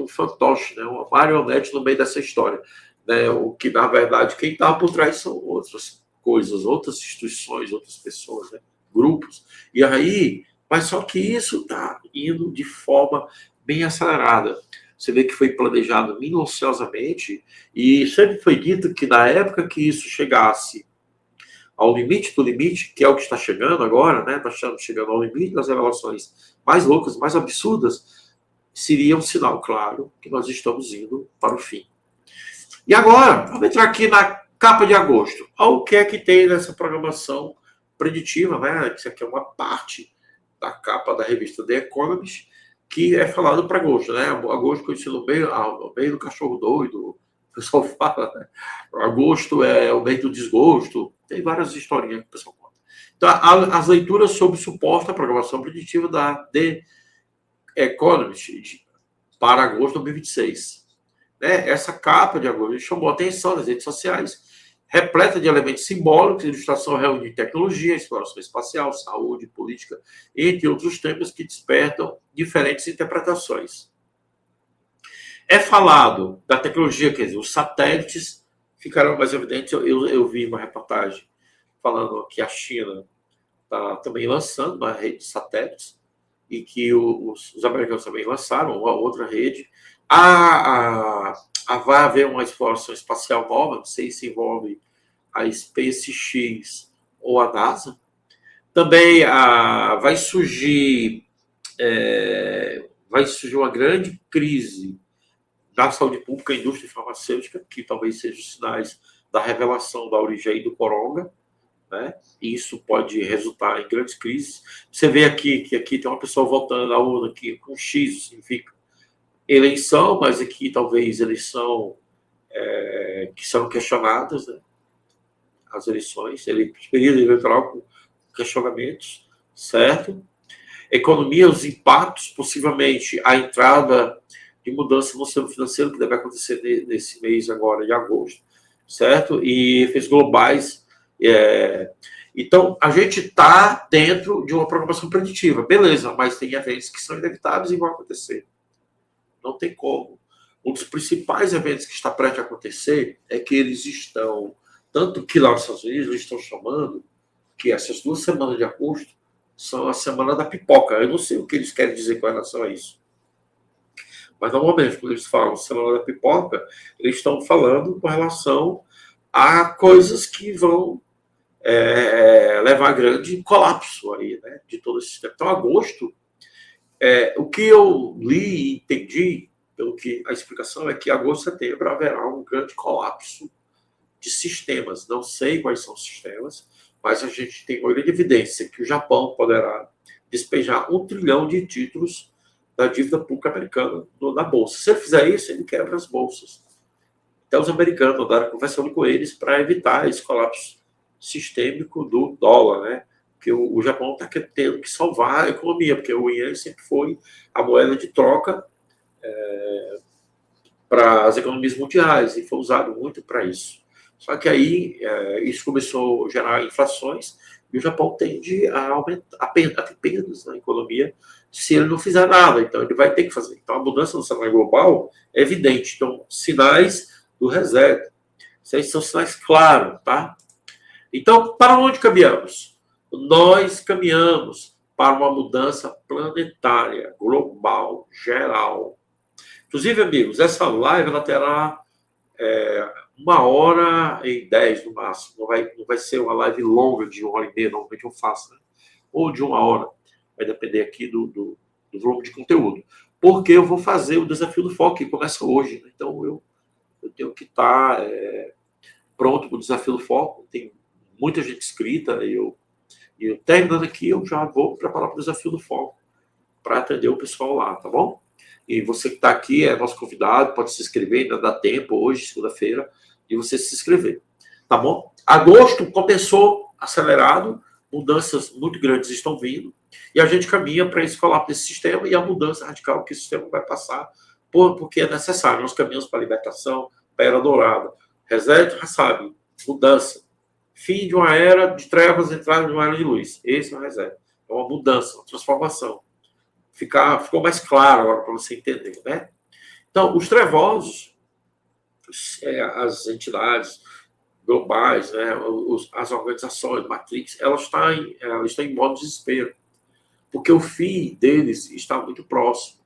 fantoche, né? Uma marionete no meio dessa história. Né? O que, na verdade, quem está por trás são outras coisas, outras instituições, outras pessoas, né? Grupos. E aí, mas só que isso está indo de forma bem acelerada. Você vê que foi planejado minuciosamente e sempre foi dito que na época que isso chegasse ao limite do limite, que é o que está chegando agora, né? Nós estamos chegando ao limite das revelações mais loucas, mais absurdas, seria um sinal claro que nós estamos indo para o fim. E agora, vamos entrar aqui na capa de agosto. Olha o que é que tem nessa programação preditiva, né? Isso aqui é uma parte da capa da revista The Economist, que é falado para agosto, né? Agosto conhecido no meio do cachorro doido, o pessoal fala, né? Agosto é o mês do desgosto, tem várias historinhas que o pessoal conta. Então, as leituras sobre suposta programação preditiva da The Economist para agosto de 2026. Né? Essa capa de agosto chamou a atenção nas redes sociais, repleta de elementos simbólicos, ilustração reúne tecnologia, exploração espacial, saúde, política, entre outros temas que despertam diferentes interpretações. É falado da tecnologia, quer dizer, os satélites ficarão mais evidentes. Eu vi uma reportagem falando que a China está também lançando uma rede de satélites e que os americanos também lançaram uma outra rede. Vai haver uma exploração espacial nova, não sei se envolve a SpaceX ou a NASA. Também vai surgir uma grande crise da saúde pública e indústria farmacêutica, que talvez sejam sinais da revelação da origem do coronga, né? E isso pode resultar em grandes crises. Você vê aqui que aqui tem uma pessoa voltando à urna aqui com X, significa eleição, mas aqui talvez eleição que são questionadas, né? As eleições, período eleitoral com questionamentos, certo? Economia, os impactos, possivelmente a entrada de mudança no sistema financeiro que deve acontecer nesse mês agora de agosto, certo? E efeitos globais. Então, a gente está dentro de uma programação preditiva, beleza, mas tem eventos que são inevitáveis e vão acontecer. Não tem como. Um dos principais eventos que está prestes a acontecer é que eles estão, tanto que lá nos Estados Unidos eles estão chamando que essas 2 semanas de agosto são a semana da pipoca. Eu não sei o que eles querem dizer com relação a isso. Mas, normalmente, quando eles falam semana da pipoca, eles estão falando com relação a coisas que vão levar a grande colapso aí, né, de todo esse sistema. Então, agosto, o que eu li e entendi, pelo que a explicação é que agosto e setembro haverá um grande colapso de sistemas. Não sei quais são os sistemas, mas a gente tem uma grande evidência que o Japão poderá despejar 1 trilhão de títulos da dívida pública americana na bolsa. Se ele fizer isso, ele quebra as bolsas. Então, os americanos andaram conversando com eles para evitar esse colapso sistêmico do dólar, né? Porque o Japão está tendo que salvar a economia, porque o ien sempre foi a moeda de troca para as economias mundiais e foi usado muito para isso. Só que aí isso começou a gerar inflações e o Japão tende a aumentar, a ter perdas na economia se ele não fizer nada. Então, ele vai ter que fazer. Então, a mudança no cenário global é evidente. Então, sinais do reset. Esses são sinais claros, tá? Então, para onde caminhamos? Nós caminhamos para uma mudança planetária, global, geral. Inclusive, amigos, essa live ela terá 1h10 no máximo. Não vai ser uma live longa de 1h30, normalmente eu faço, né? Ou de 1 hora. Vai depender aqui do volume de conteúdo. Porque eu vou fazer o desafio do foco, que começa hoje. Né? Então, eu tenho que estar pronto para o desafio do foco. Tem muita gente inscrita. E eu terminando aqui, eu já vou preparar para o desafio do foco, para atender o pessoal lá, tá bom? E você que está aqui é nosso convidado, pode se inscrever, ainda dá tempo hoje, segunda-feira, de você se inscrever, tá bom? Agosto começou acelerado, mudanças muito grandes estão vindo, e a gente caminha para esse colapso desse sistema e a mudança radical que o sistema vai passar, porque é necessário. Nós caminhamos para a libertação, para a era dourada. Reset, já sabe, mudança. Fim de uma era de trevas, entrada de uma era de luz. Esse é o reset. É uma mudança, uma transformação. Ficou mais claro agora para você entender, né? Então, os trevosos, as entidades globais, né, as organizações, Matrix, elas estão em modo de desespero, porque o fim deles está muito próximo.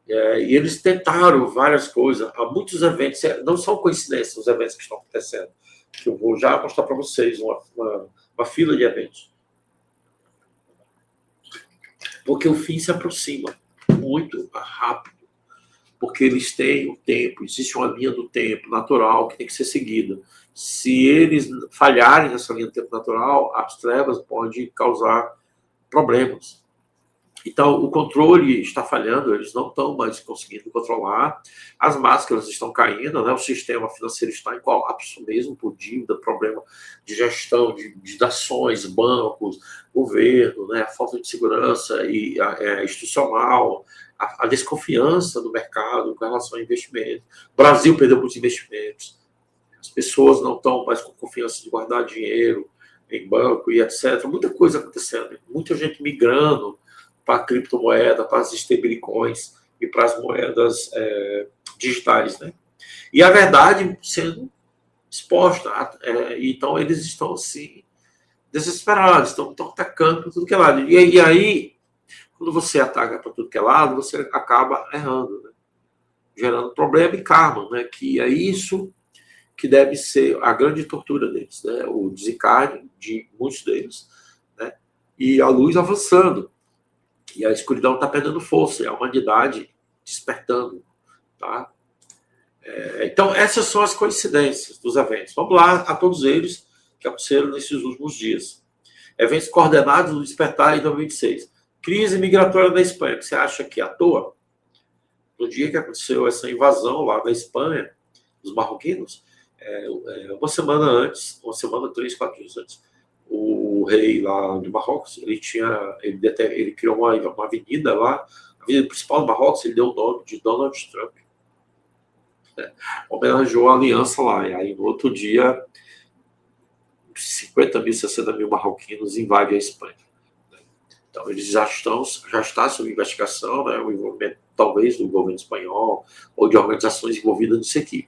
E eles tentaram várias coisas, há muitos eventos, não são coincidências os eventos que estão acontecendo, que eu vou já mostrar para vocês, uma fila de eventos. Porque o fim se aproxima muito rápido, porque eles têm um tempo, existe uma linha do tempo natural que tem que ser seguida. Se eles falharem nessa linha do tempo natural, as trevas podem causar problemas. Então, o controle está falhando, eles não estão mais conseguindo controlar, as máscaras estão caindo, né? O sistema financeiro está em colapso mesmo, por dívida, problema de gestão de ações, bancos, governo, né? A falta de segurança institucional, a desconfiança do mercado com relação a investimento. O Brasil perdeu muitos investimentos, as pessoas não estão mais com confiança de guardar dinheiro em banco e etc. Muita coisa acontecendo, muita gente migrando para a criptomoeda, para as stablecoins e para as moedas digitais, né? E a verdade sendo exposta. Então, eles estão, assim, desesperados, estão atacando para tudo que é lado. E aí, quando você ataca para tudo que é lado, você acaba errando, né? Gerando problema e karma, né? Que é isso que deve ser a grande tortura deles, né? O desencarne de muitos deles, né? E a luz avançando. E a escuridão está perdendo força, e a humanidade despertando, tá? Então, essas são as coincidências dos eventos. Vamos lá a todos eles que aconteceram nesses últimos dias. Eventos coordenados do despertar em 2026. Crise migratória da Espanha. Você acha que é à toa? No dia que aconteceu essa invasão lá da Espanha, dos marroquinos, uma semana antes, 3, 4 dias antes, o rei lá de Marrocos, ele criou uma avenida lá, a avenida principal de Marrocos, ele deu o nome de Donald Trump, né? Homenageou a aliança lá, e aí no outro dia 50 mil, 60 mil marroquinos invadem a Espanha, né? Então eles já está sob investigação, né? O envolvimento talvez do governo espanhol ou de organizações envolvidas nisso aqui.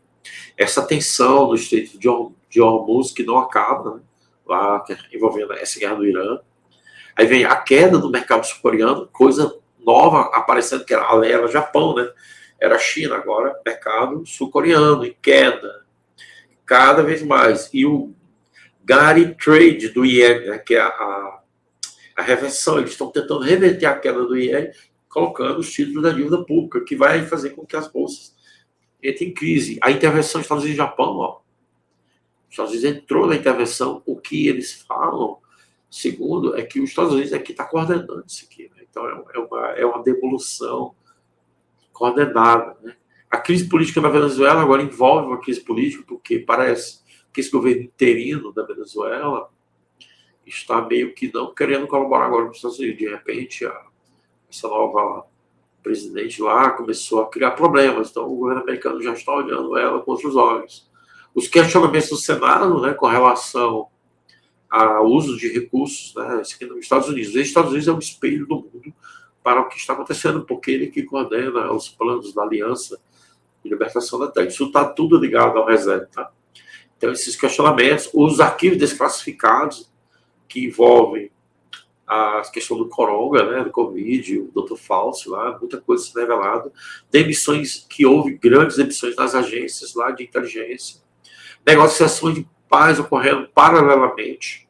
Essa tensão no estreito de Hormuz que não acaba, né? Lá envolvendo essa guerra do Irã. Aí vem a queda do mercado sul-coreano, coisa nova aparecendo, que era Japão, né? Era a China, agora mercado sul-coreano em queda, cada vez mais. E o Gary Trade do iene, né? Que é a reversão, eles estão tentando reverter a queda do iene, colocando os títulos da dívida pública, que vai fazer com que as bolsas entrem em crise. A intervenção dos Estados Unidos e Japão, ó, os Estados Unidos entrou na intervenção, o que eles falam, segundo, é que os Estados Unidos aqui está coordenando isso aqui, né? Então é uma devolução coordenada, né? A crise política na Venezuela agora envolve uma crise política, porque parece que esse governo interino da Venezuela está meio que não querendo colaborar agora com os Estados Unidos. De repente, essa nova presidente lá começou a criar problemas, então o governo americano já está olhando ela com outros olhos. Os questionamentos do Senado, né, com relação ao uso de recursos, né, nos Estados Unidos. Os Estados Unidos é um espelho do mundo para o que está acontecendo, porque ele que coordena os planos da Aliança de Libertação da Terra. Isso está tudo ligado ao reset, tá? Então, esses questionamentos, os arquivos desclassificados que envolvem a questão do coronga, né, do Covid, o Dr. Fauci lá, muita coisa se revelado, demissões, que houve grandes demissões nas agências lá de inteligência, negociações de paz ocorrendo paralelamente,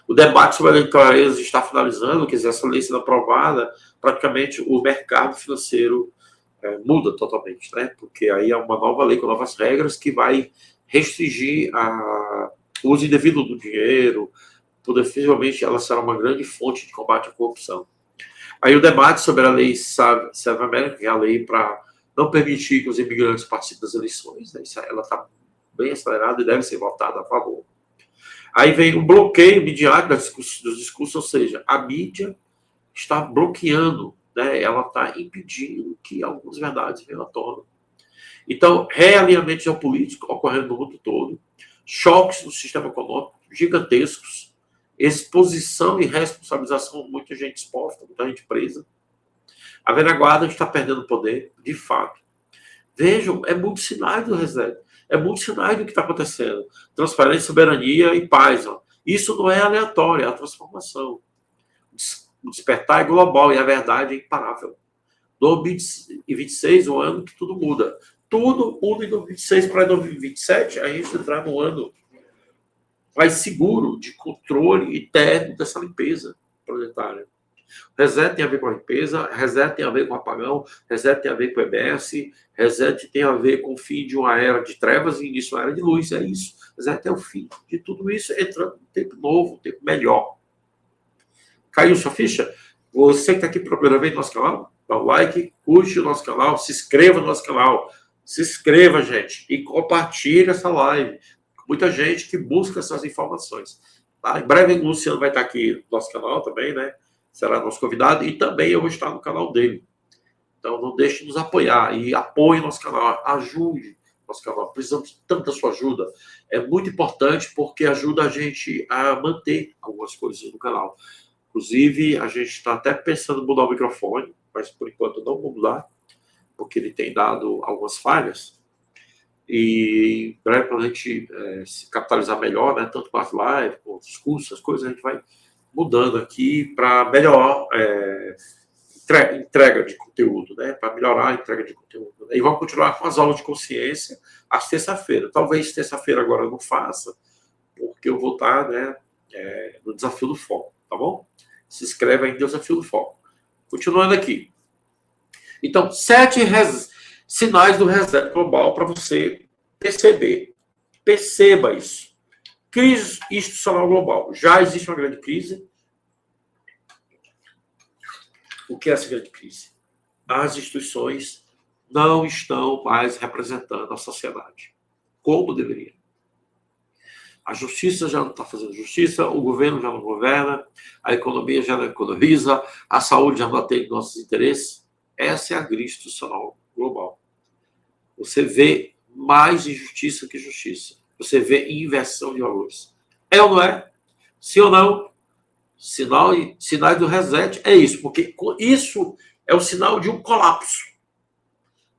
o debate sobre a lei de clareza está finalizando, quer dizer, essa lei sendo aprovada, praticamente o mercado financeiro muda totalmente, né, porque aí é uma nova lei com novas regras que vai restringir o uso indevido do dinheiro, definitivamente ela será uma grande fonte de combate à corrupção. Aí o debate sobre a lei Save America, que é a lei para não permitir que os imigrantes participem das eleições, né? Ela está bem acelerada e deve ser votada a favor. Aí vem o bloqueio midiático dos discursos, ou seja, a mídia está bloqueando, né? Ela está impedindo que algumas verdades venham à tona. Então, realinhamento geopolítico ocorrendo no mundo todo, choques no sistema econômico gigantescos, exposição e responsabilização, muita gente exposta, muita gente presa. A velha guarda está perdendo poder, de fato. Vejam, é muitos sinais do reset, é muitos sinais do que está acontecendo. Transparência, soberania e paz. Ó. Isso não é aleatório, é a transformação. O despertar é global e a verdade é imparável. 2026, um ano que tudo muda. Tudo muda em 2026 para 2027, a gente entrar no ano mais seguro de controle interno dessa limpeza planetária. Reset tem a ver com a limpeza, reset tem a ver com o apagão, reset tem a ver com o EBS, reset tem a ver com o fim de uma era de trevas e início de uma era de luz, é isso. Reset é o fim de tudo isso, entrando num tempo novo, um tempo melhor. Caiu sua ficha? Você que está aqui pela primeira vez no nosso canal, dá um like, curte o nosso canal, se inscreva no nosso canal, se inscreva, gente, e compartilhe essa live. Muita gente que busca essas informações. Tá? Em breve o Luciano vai estar aqui no nosso canal também, né? Será nosso convidado e também eu vou estar no canal dele. Então não deixe de nos apoiar e apoie nosso canal, ajude nosso canal. Precisamos tanto da sua ajuda. É muito importante porque ajuda a gente a manter algumas coisas no canal. Inclusive, a gente está até pensando em mudar o microfone, mas por enquanto não vou mudar, porque ele tem dado algumas falhas. E em breve, quando a gente se capitalizar melhor, né, tanto com as lives, com os cursos, as coisas, a gente vai mudando aqui para melhor entrega de conteúdo, né, para melhorar a entrega de conteúdo. E vamos continuar com as aulas de consciência às terça-feira. Talvez terça-feira agora eu não faça, porque eu vou estar, né, no Desafio do Foco, tá bom? Se inscreve aí no Desafio do Foco. Continuando aqui. Então, 7 sinais do reset global para você perceber. Perceba isso. Crise institucional global. Já existe uma grande crise. O que é essa grande crise? As instituições não estão mais representando a sociedade como deveria. A justiça já não está fazendo justiça, o governo já não governa, a economia já não economiza, a saúde já não atende nossos interesses. Essa é a crise institucional global. Você vê mais injustiça que justiça. Você vê inversão de valores. É ou não é? Sim ou não? Sinais do reset é isso, porque isso é o sinal de um colapso.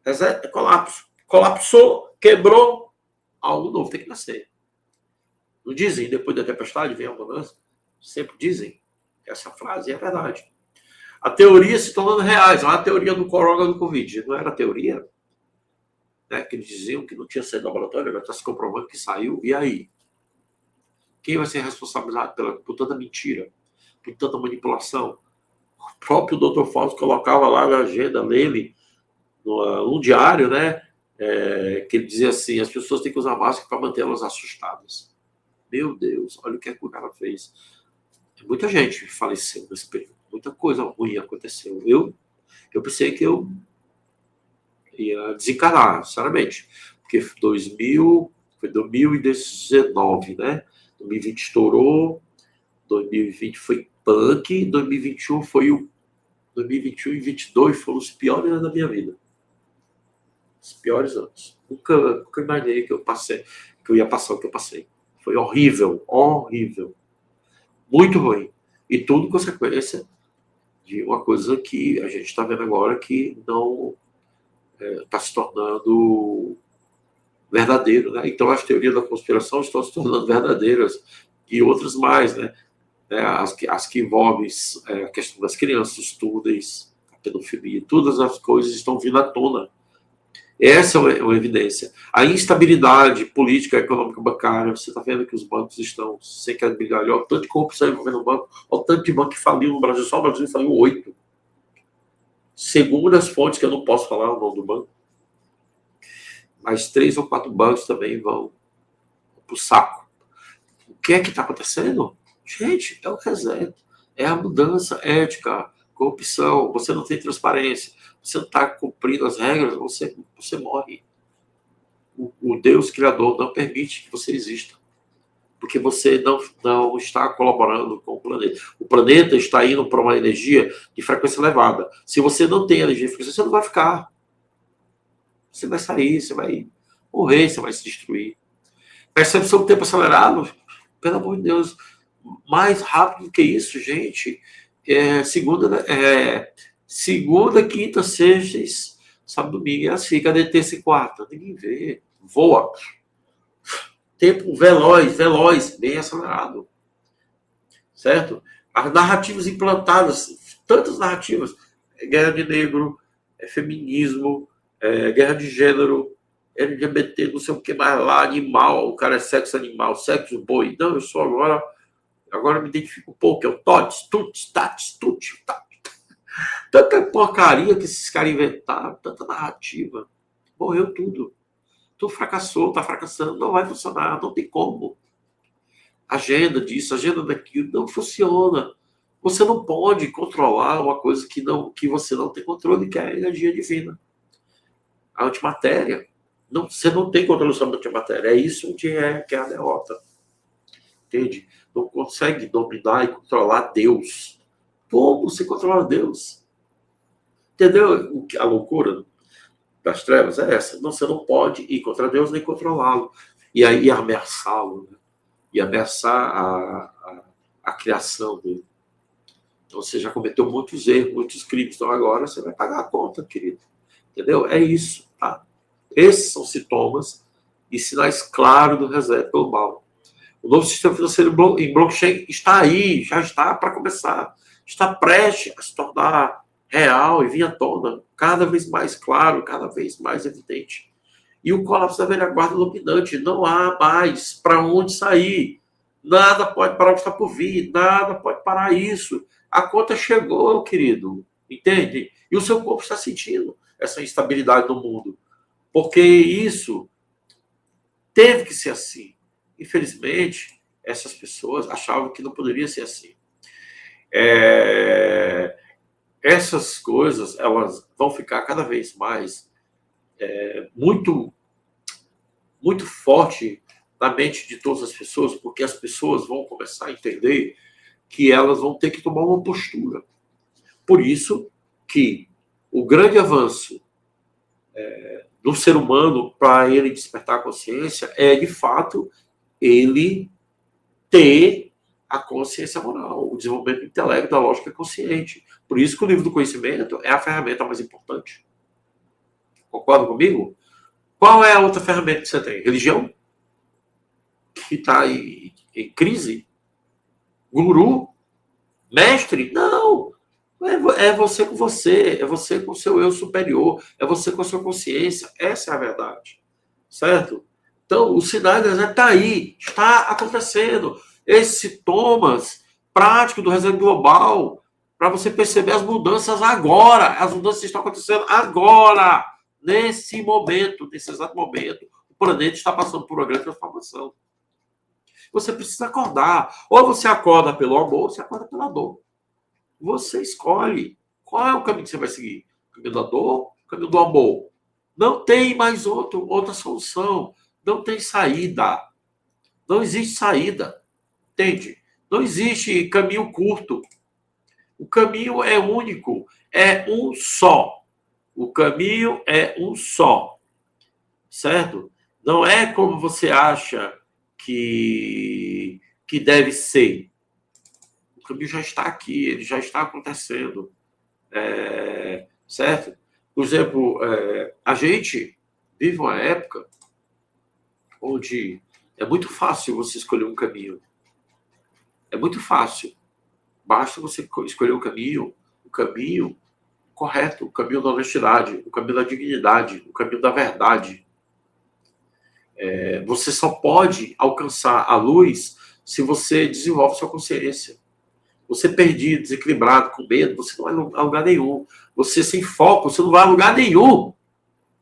Reset é colapso. Colapsou, quebrou, algo novo tem que nascer. Não dizem, depois da tempestade vem a bonança? Sempre dizem essa frase, é verdade. A teoria se tornando reais. A teoria do corona do Covid não era teoria? Né, que eles diziam que não tinha saído do laboratório, agora está se comprovando que saiu. E aí? Quem vai ser responsabilizado por tanta mentira, por tanta manipulação? O próprio Dr. Fausto colocava lá na agenda dele, num diário, né, que ele dizia assim, as pessoas têm que usar máscara para mantê-las assustadas. Meu Deus, olha o que o cara fez. Muita gente faleceu nesse período. Muita coisa ruim aconteceu. Eu pensei que eu ia desencanar, sinceramente. Porque foi 2019, né? 2020 estourou, 2020 foi punk, 2021 foi 2021 e 2022 foram os piores anos da minha vida. Os piores anos. Nunca imaginei que eu ia passar o que eu passei. Foi horrível, horrível. Muito ruim. E tudo consequência de uma coisa que a gente está vendo agora que não está se tornando verdadeiro, né? Então as teorias da conspiração estão se tornando verdadeiras e outras mais, né? né, as que envolvem a questão das crianças, os túneis, a pedofilia, todas as coisas estão vindo à tona. Essa é uma evidência. A instabilidade política, econômica, bancária, você está vendo que os bancos estão sem credibilidade. Olha o tanto de corrupção envolvendo o banco, olha o tanto de banco que faliu no Brasil, só o Brasil faliu 8. Segundo as fontes, que eu não posso falar o nome do banco, mas 3 ou 4 bancos também vão para o saco. O que é que está acontecendo? Gente, é o reset, é a mudança ética, corrupção, você não tem transparência, você não está cumprindo as regras, você morre. O Deus Criador não permite que você exista, porque você não está colaborando com o planeta. O planeta está indo para uma energia de frequência elevada. Se você não tem energia de frequência, você não vai ficar. Você vai sair, você vai morrer, você vai se destruir. Percepção do tempo acelerado, pelo amor de Deus, mais rápido que isso, gente. Segunda, quinta, sexta, sábado, domingo. É assim, cadê terça e quarta? Ninguém vê. Voa. Tempo veloz, bem acelerado. Certo? As narrativas implantadas, tantas narrativas. Guerra de negro, feminismo, guerra de gênero, LGBT, não sei o que mais lá, animal, o cara é sexo animal, sexo boi. Não, eu sou agora me identifico um pouco, é o TOTS, TUTS, TATS, TUT, tanta porcaria que esses caras inventaram, tanta narrativa. Morreu tudo. Tu fracassou, tá fracassando, não vai funcionar, não tem como. Agenda disso, agenda daquilo, não funciona. Você não pode controlar uma coisa que você não tem controle, que é a energia divina. A antimatéria. Você não tem controle sobre a antimatéria. É isso que é a derrota. Entende? Não consegue dominar e controlar Deus. Como você controla Deus? Entendeu? A loucura das trevas é essa. Você não pode ir contra Deus nem controlá-lo. E aí ameaçá-lo. Né? E ameaçar a criação dele. Então você já cometeu muitos erros, muitos crimes. Então agora você vai pagar a conta, querido. Entendeu? É isso. Tá? Esses são sintomas e sinais claros do reset global. O novo sistema financeiro em blockchain está aí, já está para começar. Está prestes a se tornar real e vir à tona, cada vez mais claro, cada vez mais evidente. E o colapso da velha guarda dominante, não há mais para onde sair. Nada pode parar o que está por vir, nada pode parar isso. A conta chegou, querido, entende? E o seu corpo está sentindo essa instabilidade do mundo. Porque isso teve que ser assim. Infelizmente, essas pessoas achavam que não poderia ser assim. Essas coisas, elas vão ficar cada vez mais muito, muito forte na mente de todas as pessoas, porque as pessoas vão começar a entender que elas vão ter que tomar uma postura. Por isso que o grande avanço do ser humano para ele despertar a consciência é, de fato, ele ter a consciência moral, o desenvolvimento do intelecto, da lógica consciente. Por isso que o livro do conhecimento é a ferramenta mais importante. Concorda comigo? Qual é a outra ferramenta que você tem? Religião? Que está em crise? Guru? Mestre? Não! É você com você, é você com o seu eu superior, é você com a sua consciência. Essa é a verdade. Certo? Então, o sinal do reset está aí, está acontecendo. Esses sintomas práticos do reset global, para você perceber as mudanças agora. As mudanças estão acontecendo agora, nesse momento, nesse exato momento. O planeta está passando por uma grande transformação. Você precisa acordar. Ou você acorda pelo amor, ou você acorda pela dor. Você escolhe qual é o caminho que você vai seguir. O caminho da dor, o caminho do amor. Não tem mais outra solução. Não tem saída. Não existe saída. Entende? Não existe caminho curto. O caminho é único. É um só. O caminho é um só. Certo? Não é como você acha que deve ser. O caminho já está aqui, ele já está acontecendo. Certo? Por exemplo, a gente vive uma época onde é muito fácil você escolher um caminho. É muito fácil. Basta você escolher o caminho correto, o caminho da honestidade, o caminho da dignidade, o caminho da verdade. Você só pode alcançar a luz se você desenvolve sua consciência. Você perdido, desequilibrado, com medo, você não vai a lugar nenhum. Você sem foco, você não vai a lugar nenhum.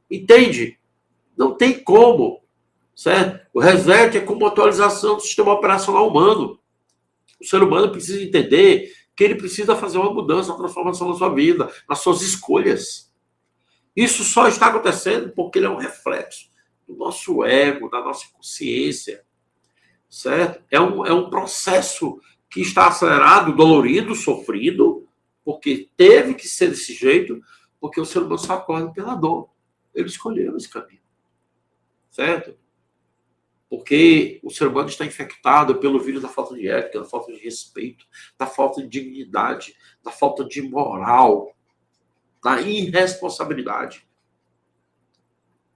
Entende? Não tem como. Certo? O reset é como uma atualização do sistema operacional humano. O ser humano precisa entender que ele precisa fazer uma mudança, uma transformação na sua vida, nas suas escolhas. Isso só está acontecendo porque ele é um reflexo do nosso ego, da nossa consciência. Certo? É um processo que está acelerado, dolorido, sofrido, porque teve que ser desse jeito, porque o ser humano só acorda pela dor. Ele escolheu esse caminho. Certo? Porque o ser humano está infectado pelo vírus da falta de ética, da falta de respeito, da falta de dignidade, da falta de moral, da irresponsabilidade,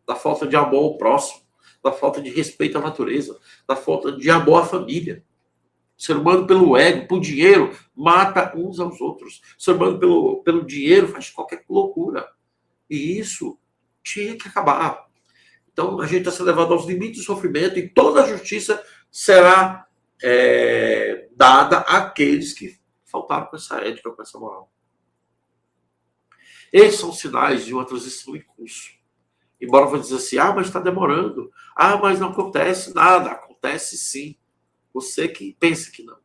da falta de amor ao próximo, da falta de respeito à natureza, da falta de amor à família. O ser humano, pelo ego, por dinheiro, mata uns aos outros. O ser humano, pelo dinheiro, faz qualquer loucura. E isso tinha que acabar. Então, a gente está sendo levado aos limites do sofrimento e toda a justiça será dada àqueles que faltaram com essa ética, com essa moral. Esses são sinais de uma transição em curso. Embora você dizer assim, mas está demorando. Mas não acontece nada. Acontece sim. Você que pensa que não.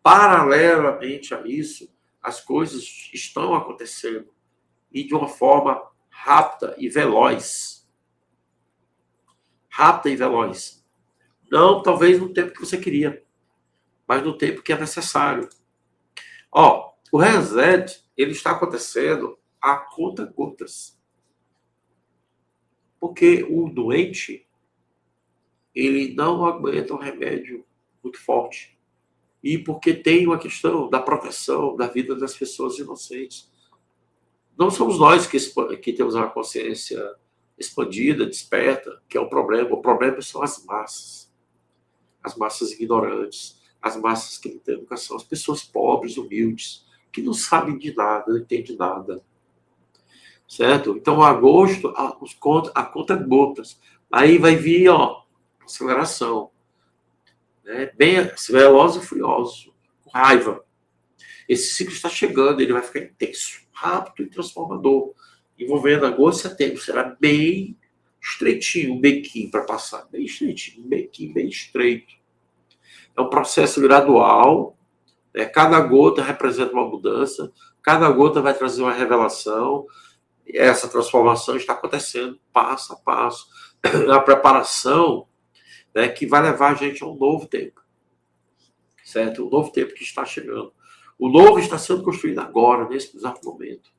Paralelamente a isso, as coisas estão acontecendo. E de uma forma rápida e veloz. Rápida e veloz. Não, talvez no tempo que você queria, mas no tempo que é necessário. O reset, ele está acontecendo a conta-gotas. Porque o doente, ele não aguenta um remédio muito forte. E porque tem uma questão da proteção da vida das pessoas inocentes. Não somos nós que temos uma consciência expandida, desperta, que é o problema. O problema são as massas. As massas ignorantes, as massas que não têm educação, as pessoas pobres, humildes, que não sabem de nada, não entendem nada. Certo? Então, agosto, a conta gotas. Aí vai vir, aceleração. Né? Bem veloz e furioso, com raiva. Esse ciclo está chegando, ele vai ficar intenso, rápido e transformador. Envolvendo agosto e setembro, será bem estreitinho, um bequinho para passar. Bem estreitinho, um bequinho bem estreito. É um processo gradual. Né? Cada gota representa uma mudança. Cada gota vai trazer uma revelação. E essa transformação está acontecendo passo a passo. É uma preparação, né, que vai levar a gente a um novo tempo. Certo? Um novo tempo que está chegando. O novo está sendo construído agora, nesse exato momento.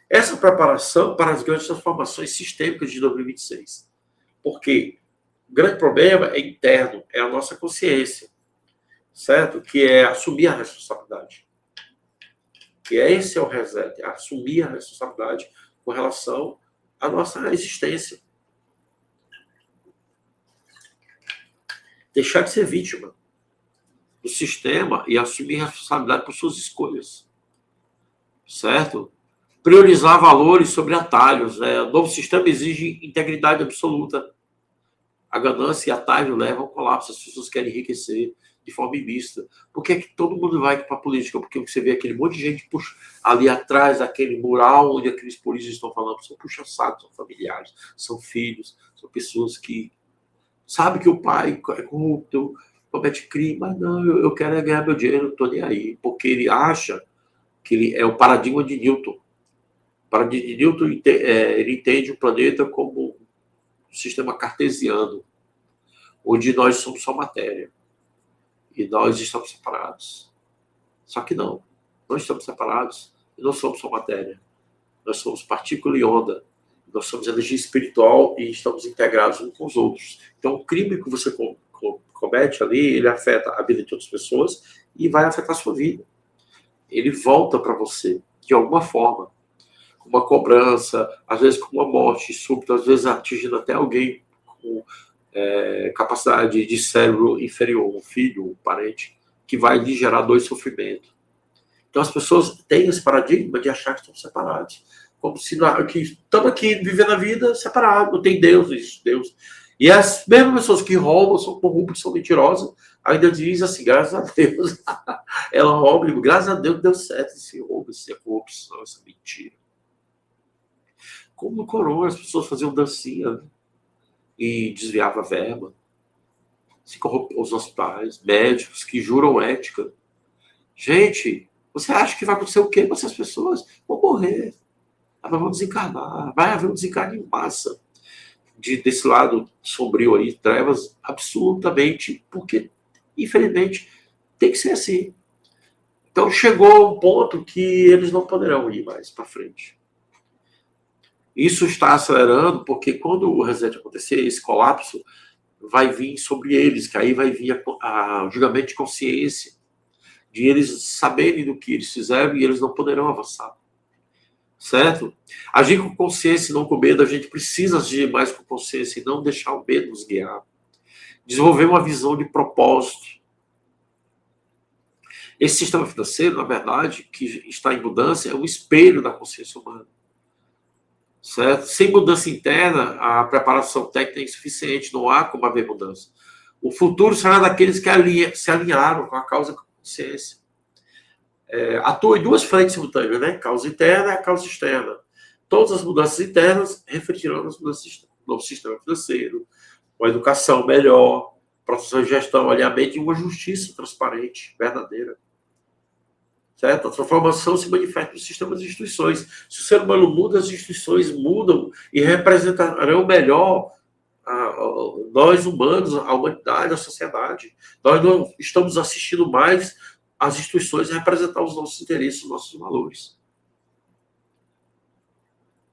Essa preparação para as grandes transformações sistêmicas de 2026. Porque o grande problema é interno, é a nossa consciência, certo? Que é assumir a responsabilidade. Que esse é o reset, é assumir a responsabilidade com relação à nossa existência. Deixar de ser vítima do sistema e assumir a responsabilidade por suas escolhas. Certo? Priorizar valores sobre atalhos. O novo sistema exige integridade absoluta. A ganância e atalho levam ao colapso. As pessoas querem enriquecer de forma mista. Por que é que todo mundo vai para a política? Porque você vê aquele monte de gente ali atrás daquele mural onde aqueles políticos estão falando, são puxa-sacos, são familiares, são filhos, são pessoas que sabem que o pai é corrupto, comete crime, mas não, eu quero ganhar meu dinheiro, não estou nem aí. Porque ele acha que ele é o paradigma de Newton. O paradigma de Newton, ele entende o planeta como um sistema cartesiano, onde nós somos só matéria. E nós estamos separados. Só que não estamos separados e não somos só matéria. Nós somos partícula e onda. Nós somos energia espiritual e estamos integrados uns com os outros. Então, o crime que você comete ali, ele afeta a vida de outras pessoas e vai afetar a sua vida. Ele volta para você, de alguma forma. Com uma cobrança, às vezes com uma morte súbita, às vezes atingindo até alguém com capacidade de cérebro inferior, um filho, um parente, que vai lhe gerar dor e sofrimento. Então as pessoas têm esse paradigma de achar que estão separados, como se que estamos aqui vivendo a vida separado, não tem Deus, não existe Deus. E as mesmas pessoas que roubam, são corruptas, são mentirosas, ainda dizem assim, graças a Deus, ela rouba, e graças a Deus deu certo esse roubo, essa corrupção, essa mentira. Como no corona, as pessoas faziam dancinha, né? E desviavam a verba, se corrompem os hospitais, médicos que juram ética. Gente, você acha que vai acontecer o quê com essas pessoas? Vão morrer, elas vão desencarnar, vai haver um desencarne em massa desse lado sombrio aí, trevas, absolutamente, porque, infelizmente, tem que ser assim. Então chegou um ponto que eles não poderão ir mais para frente. Isso está acelerando, porque quando o reset acontecer, esse colapso vai vir sobre eles, que aí vai vir o julgamento de consciência, de eles saberem do que eles fizeram e eles não poderão avançar. Certo? Agir com consciência e não com medo, a gente precisa agir mais com consciência e não deixar o medo nos guiar. Desenvolver uma visão de propósito. Esse sistema financeiro, na verdade, que está em mudança, é um espelho da consciência humana. Certo? Sem mudança interna, a preparação técnica é insuficiente, não há como haver mudança. O futuro será daqueles que se alinharam com a causa da consciência. Atua em duas frentes simultâneas, né? Causa interna e a causa externa. Todas as mudanças internas refletirão nas mudanças no sistema financeiro, uma educação melhor, processo de gestão, alinhamento e uma justiça transparente, verdadeira. Certo? A transformação se manifesta nos sistemas e instituições. Se o ser humano muda, as instituições mudam e representarão melhor nós humanos, a humanidade, a sociedade. Nós não estamos assistindo mais as instituições representar os nossos interesses, os nossos valores.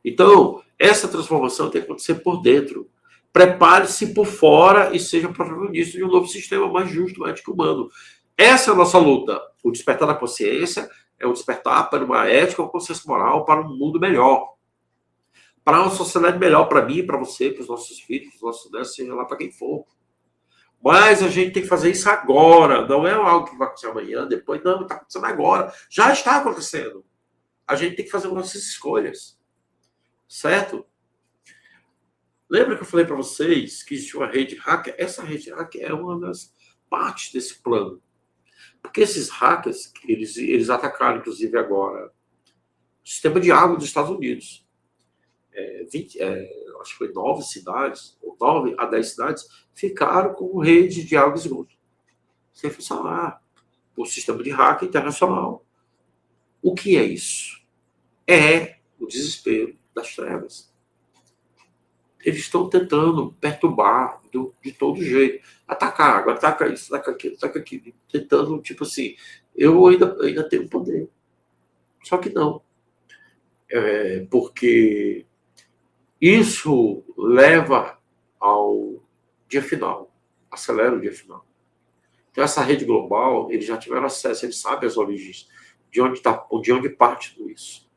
Então, essa transformação tem que acontecer por dentro. Prepare-se por fora e seja protagonista de um novo sistema mais justo, ético e humano. Essa é a nossa luta. O despertar da consciência é o despertar para uma ética, uma consciência moral, para um mundo melhor. Para uma sociedade melhor, para mim, para você, para os nossos filhos, para os nossos netos, seja lá para quem for. Mas a gente tem que fazer isso agora. Não é algo que vai acontecer amanhã, depois. Não, está acontecendo agora. Já está acontecendo. A gente tem que fazer nossas escolhas. Certo? Lembra que eu falei para vocês que existe uma rede hacker? Essa rede hacker é uma das partes desse plano. Porque esses hackers, eles atacaram, inclusive, agora o sistema de água dos Estados Unidos. Acho que foi 9 cidades, ou 9 a 10 cidades, ficaram com rede de água e esgoto. Sem funcionar. O sistema de hacker internacional. O que é isso? É o desespero das trevas. Eles estão tentando perturbar de todo jeito. Atacar água, ataca isso, ataca aquilo. Tentando, tipo assim, eu ainda tenho poder. Só que não. Porque isso leva ao dia final. Acelera o dia final. Então, essa rede global, eles já tiveram acesso, eles sabem as origens, de onde parte tudo isso.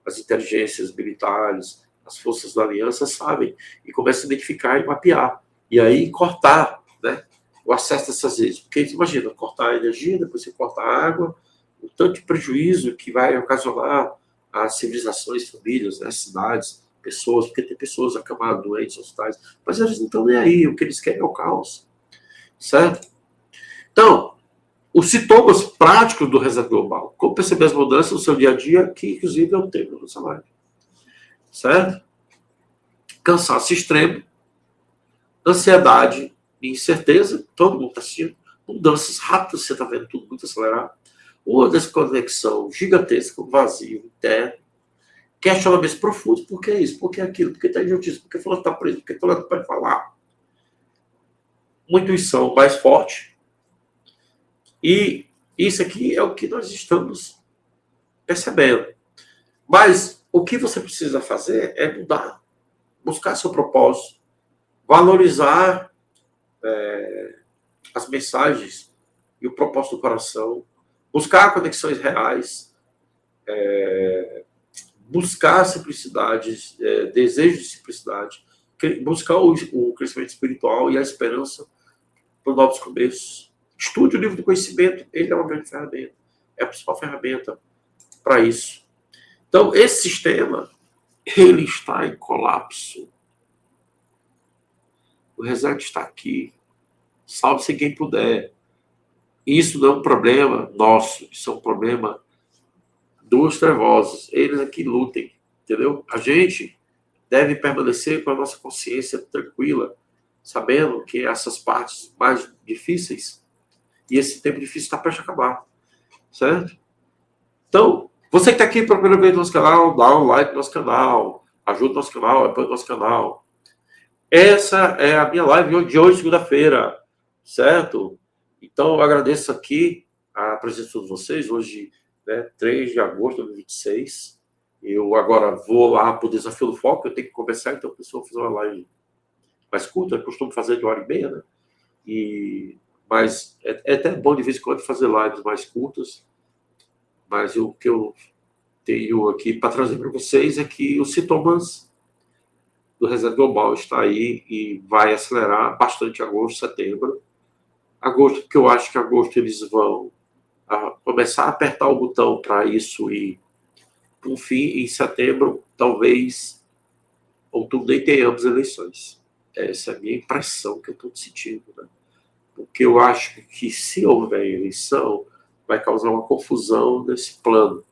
As inteligências militares, as forças da aliança sabem e começam a identificar e mapear. E aí cortar, né, o acesso dessas redes. Porque, imagina, cortar a energia, depois você corta a água, o tanto de prejuízo que vai ocasionar às civilizações, famílias, né, cidades, pessoas, porque tem pessoas acamadas, doentes, hospitais, mas eles não estão nem aí, o que eles querem é o caos. Certo? Então, os sintomas práticos do reset global. Como perceber as mudanças no seu dia a dia, que inclusive é um tema do salário. Certo? Cansaço extremo, ansiedade e incerteza, todo mundo está assistindo, mudanças rápidas, você está vendo tudo muito acelerado, uma desconexão gigantesca, um vazio interno, questionamentos profundos, por que isso, por que aquilo, por que está idiotice, por que fulano está preso, por que fulano não pode falar. Uma intuição mais forte. E isso aqui é o que nós estamos percebendo. Mas o que você precisa fazer é mudar, buscar seu propósito, valorizar as mensagens e o propósito do coração, buscar conexões reais, buscar simplicidade, desejo de simplicidade, buscar o crescimento espiritual e a esperança para novos começos. Estude o livro do conhecimento, ele é uma grande ferramenta, é a principal ferramenta para isso. Então, esse sistema, ele está em colapso. O reset está aqui. Salve-se quem puder. Isso não é um problema nosso, isso é um problema dos trevosos. Eles aqui lutem, entendeu? A gente deve permanecer com a nossa consciência tranquila, sabendo que essas partes mais difíceis e esse tempo difícil está prestes a acabar, certo? Então, você que está aqui pela primeira vez no nosso canal, dá um like no nosso canal, ajuda o nosso canal, apoia o nosso canal. Essa é a minha live de hoje, segunda-feira, certo? Então, eu agradeço aqui a presença de todos vocês, hoje, né, 3 de agosto de 2026. Eu agora vou lá para o Desafio do Foco, eu tenho que conversar, então a pessoa fazer uma live mais curta, eu costumo fazer de 1h30, né? Mas é até bom de vez em quando fazer lives mais curtas, mas o que eu tenho aqui para trazer para vocês é que os sintomas do reset global está aí e vai acelerar bastante agosto, setembro. Agosto, porque eu acho que agosto eles vão começar a apertar o botão para isso e, por fim, em setembro, talvez, outubro, nem tenhamos eleições. Essa é a minha impressão que eu estou sentindo, né? Porque eu acho que se houver eleição, vai causar uma confusão nesse plano.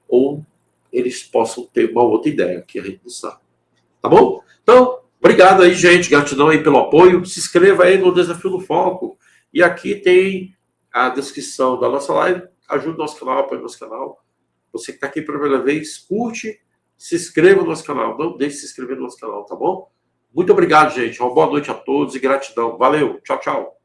Ou eles possam ter uma outra ideia, que a gente não sabe. Tá bom? Então, obrigado aí, gente. Gratidão aí pelo apoio. Se inscreva aí no Desafio do Foco. E aqui tem a descrição da nossa live. Ajude o nosso canal, apoie o nosso canal. Você que está aqui pela primeira vez, curte, se inscreva no nosso canal. Não deixe de se inscrever no nosso canal, tá bom? Muito obrigado, gente. Uma boa noite a todos e gratidão. Valeu. Tchau, tchau.